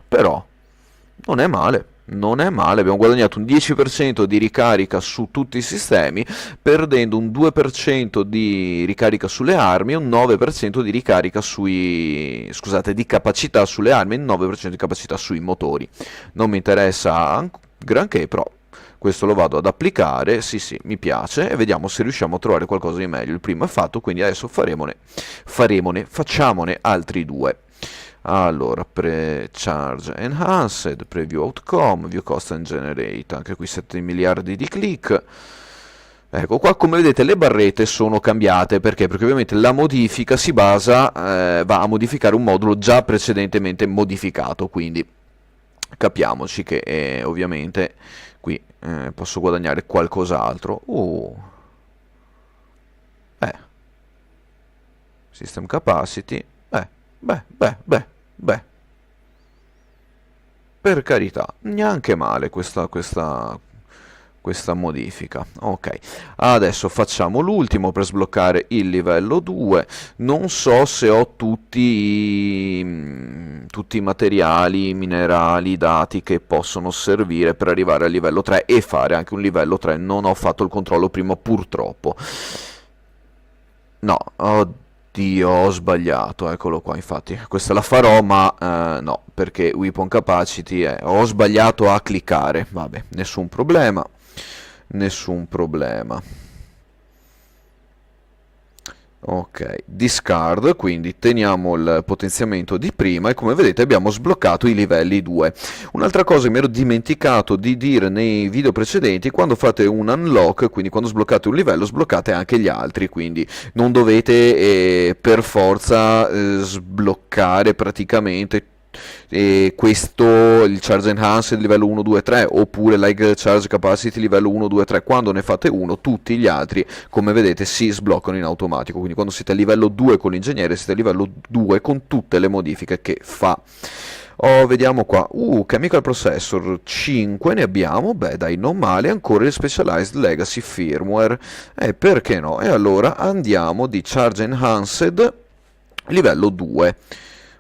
A: non è male, non è male, abbiamo guadagnato un 10% di ricarica su tutti i sistemi, perdendo un 2% di ricarica sulle armi e un 9% di ricarica scusate, di capacità sulle armi e un 9% di capacità sui motori. Non mi interessa granché, però questo lo vado ad applicare, sì, mi piace, e vediamo se riusciamo a trovare qualcosa di meglio. Il primo è fatto, quindi adesso facciamone altri due. Allora, Charge Enhanced, Preview Outcome, View Cost and Generate, anche qui 7 miliardi di click. Ecco qua, come vedete le barrette sono cambiate, perché? Perché ovviamente la modifica si basa, va a modificare un modulo già precedentemente modificato, quindi capiamoci che ovviamente qui posso guadagnare qualcos'altro. System Capacity, beh, per carità, neanche male questa modifica. Ok, adesso facciamo l'ultimo per sbloccare il livello 2. Non so se ho tutti i materiali, minerali, dati che possono servire per arrivare al livello 3 e fare anche un livello 3. Non ho fatto il controllo prima, purtroppo. No, oddio, ho sbagliato, eccolo qua, infatti. Questa la farò, ma no, perché Weapon Capacity ho sbagliato a cliccare. Vabbè, nessun problema. Nessun problema. Ok, discard, quindi teniamo il potenziamento di prima e come vedete abbiamo sbloccato i livelli 2. Un'altra cosa che mi ero dimenticato di dire nei video precedenti: quando fate un unlock, quindi quando sbloccate un livello, sbloccate anche gli altri, quindi non dovete per forza sbloccare praticamente il Charge Enhanced livello 1, 2, 3 oppure Like Charge Capacity livello 1, 2, 3. Quando ne fate uno, tutti gli altri, come vedete, si sbloccano in automatico. Quindi quando siete a livello 2 con l'ingegnere, siete a livello 2 con tutte le modifiche che fa. Vediamo qua, Chemical Processor 5 ne abbiamo, beh dai, non male. Ancora il Specialized Legacy Firmware, perché no? E allora andiamo di Charge Enhanced livello 2.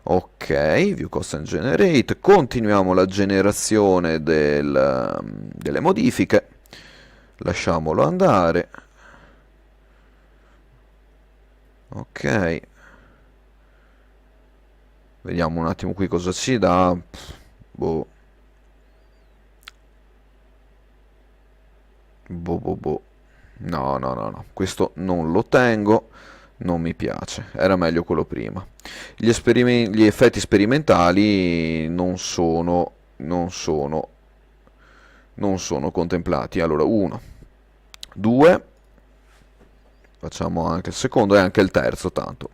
A: Ok, View Cost and Generate, continuiamo la generazione delle modifiche, lasciamolo andare. Ok, vediamo un attimo qui cosa ci dà. Boh. No, questo non lo tengo. Non mi piace, era meglio quello prima. Gli effetti sperimentali non sono contemplati. Allora, 1, 2, facciamo anche il secondo e anche il terzo, tanto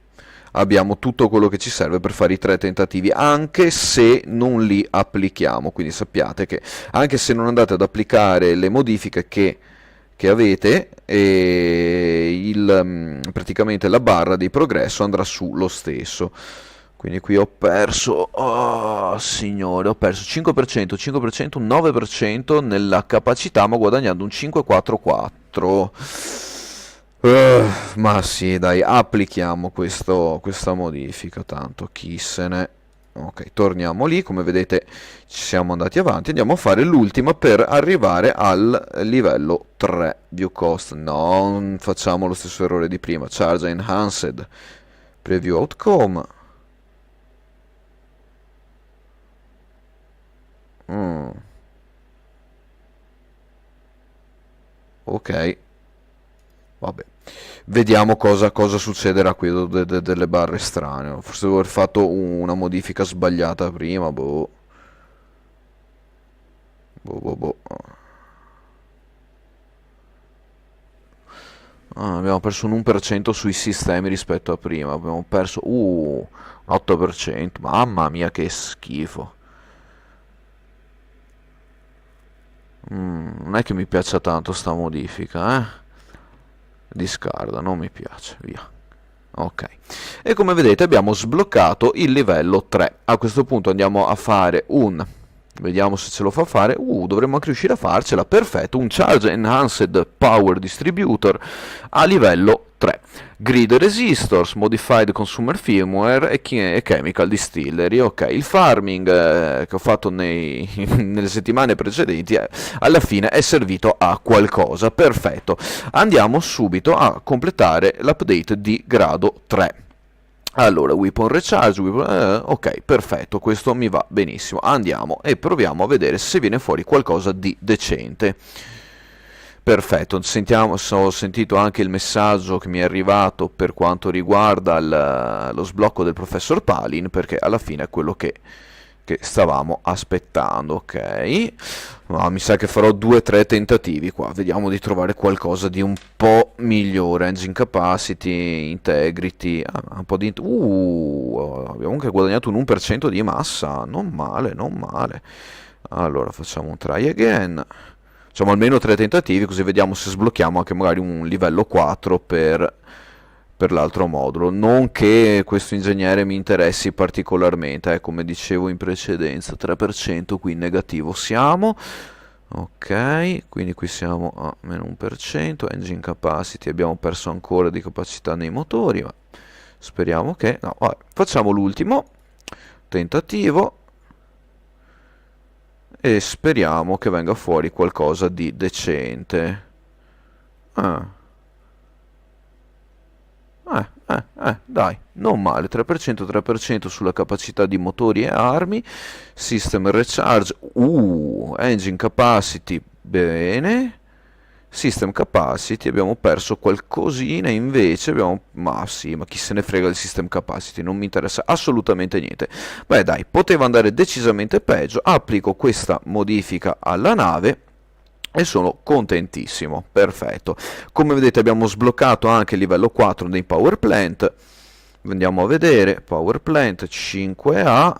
A: abbiamo tutto quello che ci serve per fare i 3 tentativi, anche se non li applichiamo. Quindi sappiate che anche se non andate ad applicare le modifiche che avete, praticamente la barra di progresso andrà su lo stesso. Quindi qui ho perso, signore, ho perso 5%, 5%, 9% nella capacità, ma guadagnando un 544. Ma sì, dai, applichiamo questa modifica, tanto chi se ne... Ok, torniamo lì, come vedete ci siamo andati avanti, andiamo a fare l'ultima per arrivare al livello 3, view cost, non facciamo lo stesso errore di prima, charge enhanced, preview outcome, Mm, ok, vabbè. Vediamo cosa succederà qui delle barre strane. Forse devo aver fatto una modifica sbagliata prima. Boh. Boh, boh, boh. Ah, abbiamo perso un 1% sui sistemi rispetto a prima. Abbiamo perso un 8%. Mamma mia, che schifo. Non è che mi piaccia tanto sta modifica, eh? Discarda, non mi piace. Via. Ok, e come vedete abbiamo sbloccato il livello 3. A questo punto andiamo a fare un... Vediamo se ce lo fa fare. Dovremmo anche riuscire a farcela. Perfetto, un Charge Enhanced Power Distributor a livello 3. Grid Resistors, Modified Consumer Firmware e Chemical Distillery. Ok, il farming che ho fatto nelle settimane precedenti alla fine è servito a qualcosa. Perfetto. Andiamo subito a completare l'update di grado 3. Allora, weapon recharge, ok, perfetto, questo mi va benissimo. Andiamo e proviamo a vedere se viene fuori qualcosa di decente. Perfetto, sentiamo, ho sentito anche il messaggio che mi è arrivato per quanto riguarda lo sblocco del professor Palin, perché alla fine è quello che stavamo aspettando, ok? Ma mi sa che farò 2 o 3 tentativi qua, vediamo di trovare qualcosa di un po' migliore. Engine capacity, integrity, un po' di... abbiamo anche guadagnato un 1% di massa, non male, non male. Allora facciamo un try again. Facciamo almeno 3 tentativi, così vediamo se sblocchiamo anche magari un livello 4 per l'altro modulo. Non che questo ingegnere mi interessi particolarmente, come dicevo in precedenza, 3% qui in negativo siamo. Ok, quindi qui siamo a meno 1%, engine capacity, abbiamo perso ancora di capacità nei motori, ma speriamo che... No, vabbè, facciamo l'ultimo tentativo e speriamo che venga fuori qualcosa di decente. Ah. Dai, non male, 3%, 3% sulla capacità di motori e armi, system recharge, engine capacity, bene, system capacity, abbiamo perso qualcosina invece, ma sì, ma chi se ne frega del system capacity, non mi interessa assolutamente niente. Beh dai, poteva andare decisamente peggio, applico questa modifica alla nave e sono contentissimo, perfetto. Come vedete abbiamo sbloccato anche il livello 4 dei power plant. Andiamo a vedere, power plant 5A,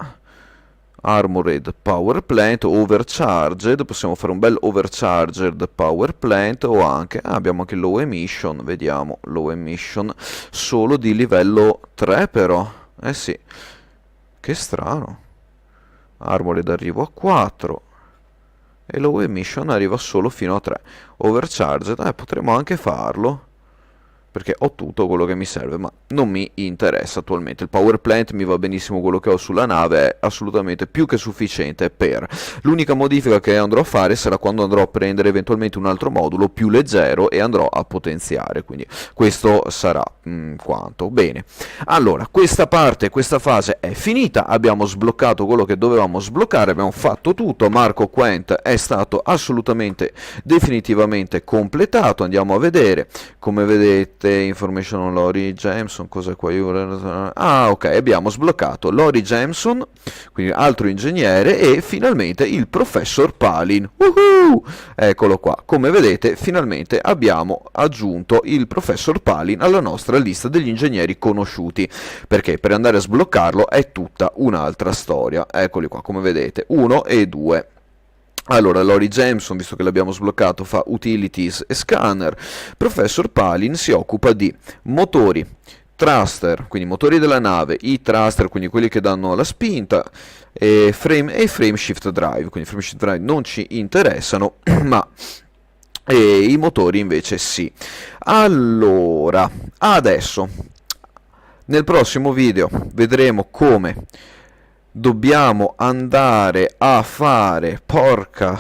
A: armored power plant, overcharged, possiamo fare un bel overcharged power plant o anche, abbiamo anche low emission, vediamo, low emission solo di livello 3 però, eh sì, che strano, armored arrivo a 4, e low emission arriva solo fino a 3. Overcharged, potremmo anche farlo, perché ho tutto quello che mi serve, ma non mi interessa attualmente. Il power plant mi va benissimo, quello che ho sulla nave è assolutamente più che sufficiente per... L'unica modifica che andrò a fare sarà quando andrò a prendere eventualmente un altro modulo più leggero e andrò a potenziare, quindi questo sarà quanto. Bene, allora questa parte, questa fase è finita, abbiamo sbloccato quello che dovevamo sbloccare, abbiamo fatto tutto, Marco Quent è stato assolutamente definitivamente completato. Andiamo a vedere, come vedete, information on Lori Jameson, cosa qua? Ok, abbiamo sbloccato Lori Jameson, quindi altro ingegnere, e finalmente il professor Palin. Eccolo qua, come vedete finalmente abbiamo aggiunto il professor Palin alla nostra lista degli ingegneri conosciuti, perché per andare a sbloccarlo è tutta un'altra storia. Eccoli qua, come vedete, 1 e 2. Allora, Lori Jameson, visto che l'abbiamo sbloccato, fa utilities e scanner. Professor Palin si occupa di motori, thruster, quindi motori della nave, i thruster, quindi quelli che danno la spinta, e frame shift drive, quindi frame shift drive non ci interessano, ma e i motori invece sì. Allora, adesso nel prossimo video vedremo come dobbiamo andare a fare, porca,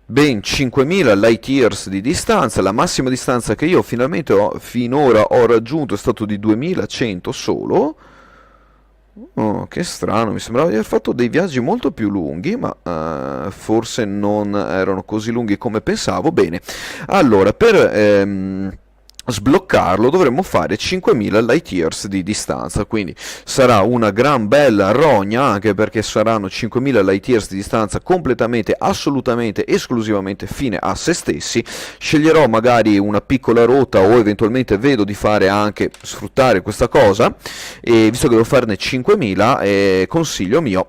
A: ben 5000 light years di distanza. La massima distanza che io finora ho raggiunto è stato di 2100 solo. Oh, che strano, mi sembrava di aver fatto dei viaggi molto più lunghi, ma forse non erano così lunghi come pensavo. Bene, allora, per sbloccarlo dovremmo fare 5000 light years di distanza, quindi sarà una gran bella rogna, anche perché saranno 5000 light years di distanza completamente, assolutamente, esclusivamente fine a se stessi. Sceglierò magari una piccola rotta, o eventualmente vedo di fare anche sfruttare questa cosa, e visto che devo farne 5000, consiglio mio: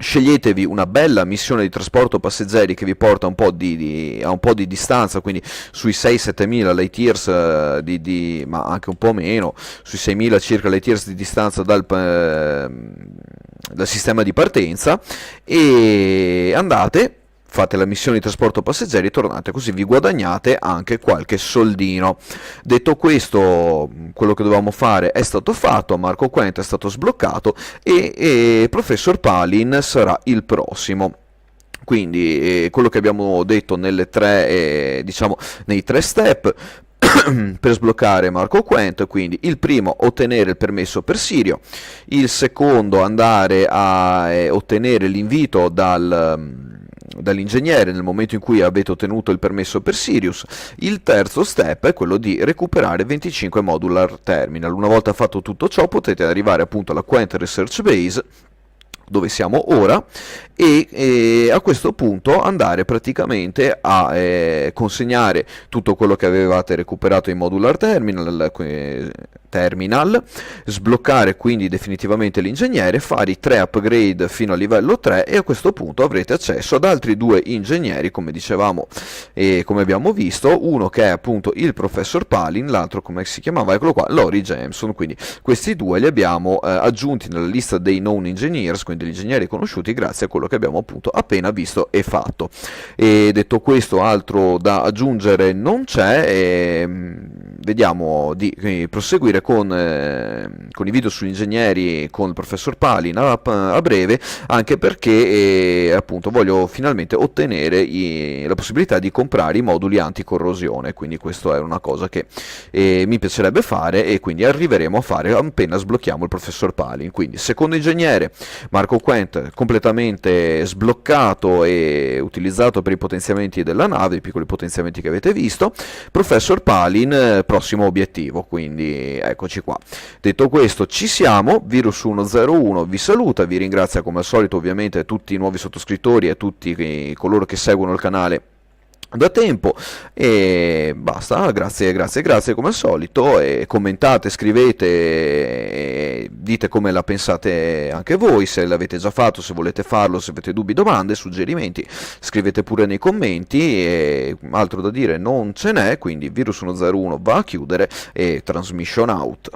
A: sceglietevi una bella missione di trasporto passeggeri che vi porta a un po' di distanza, quindi sui 6-7 mila light years, ma anche un po' meno, sui 6.000 circa light years di distanza dal sistema di partenza, e andate, fate la missione di trasporto passeggeri e tornate, così vi guadagnate anche qualche soldino. Detto questo, quello che dovevamo fare è stato fatto, Marco Quent è stato sbloccato, e Professor Palin sarà il prossimo. Quindi quello che abbiamo detto nelle tre, diciamo, nei tre step per sbloccare Marco Quent: quindi il primo, ottenere il permesso per Sirio; il secondo, andare a ottenere l'invito dall'ingegnere nel momento in cui avete ottenuto il permesso per Sirius; il terzo step è quello di recuperare 25 modular terminal. Una volta fatto tutto ciò potete arrivare appunto alla Quent Research Base, dove siamo ora, e a questo punto andare praticamente a consegnare tutto quello che avevate recuperato in modular terminal, sbloccare quindi definitivamente l'ingegnere, fare i 3 upgrade fino a livello 3, e a questo punto avrete accesso ad altri 2 ingegneri, come dicevamo e come abbiamo visto, uno che è appunto il Professor Palin, l'altro come si chiamava, eccolo qua, Laurie Jameson. Quindi questi due li abbiamo aggiunti nella lista dei known engineers, quindi degli ingegneri conosciuti, grazie a quello che abbiamo appunto appena visto e fatto. E detto questo, altro da aggiungere non c'è, vediamo di proseguire con i video sugli ingegneri con il Professor Palin a breve, anche perché appunto voglio finalmente ottenere la possibilità di comprare i moduli anticorrosione, quindi questa è una cosa che mi piacerebbe fare, e quindi arriveremo a fare appena sblocchiamo il Professor Palin. Quindi secondo ingegnere, Marco Quent completamente sbloccato e utilizzato per i potenziamenti della nave, i piccoli potenziamenti che avete visto. Professor Palin, prossimo obiettivo, quindi eccoci qua. Detto questo, ci siamo. Virus 101 vi saluta, vi ringrazia come al solito ovviamente tutti i nuovi sottoscrittori e tutti coloro che seguono il canale da tempo, e basta. Grazie come al solito, e commentate, scrivete, e dite come la pensate anche voi, se l'avete già fatto, se volete farlo, se avete dubbi, domande, suggerimenti, scrivete pure nei commenti, e altro da dire non ce n'è. Quindi Virus 101 va a chiudere, e Transmission out.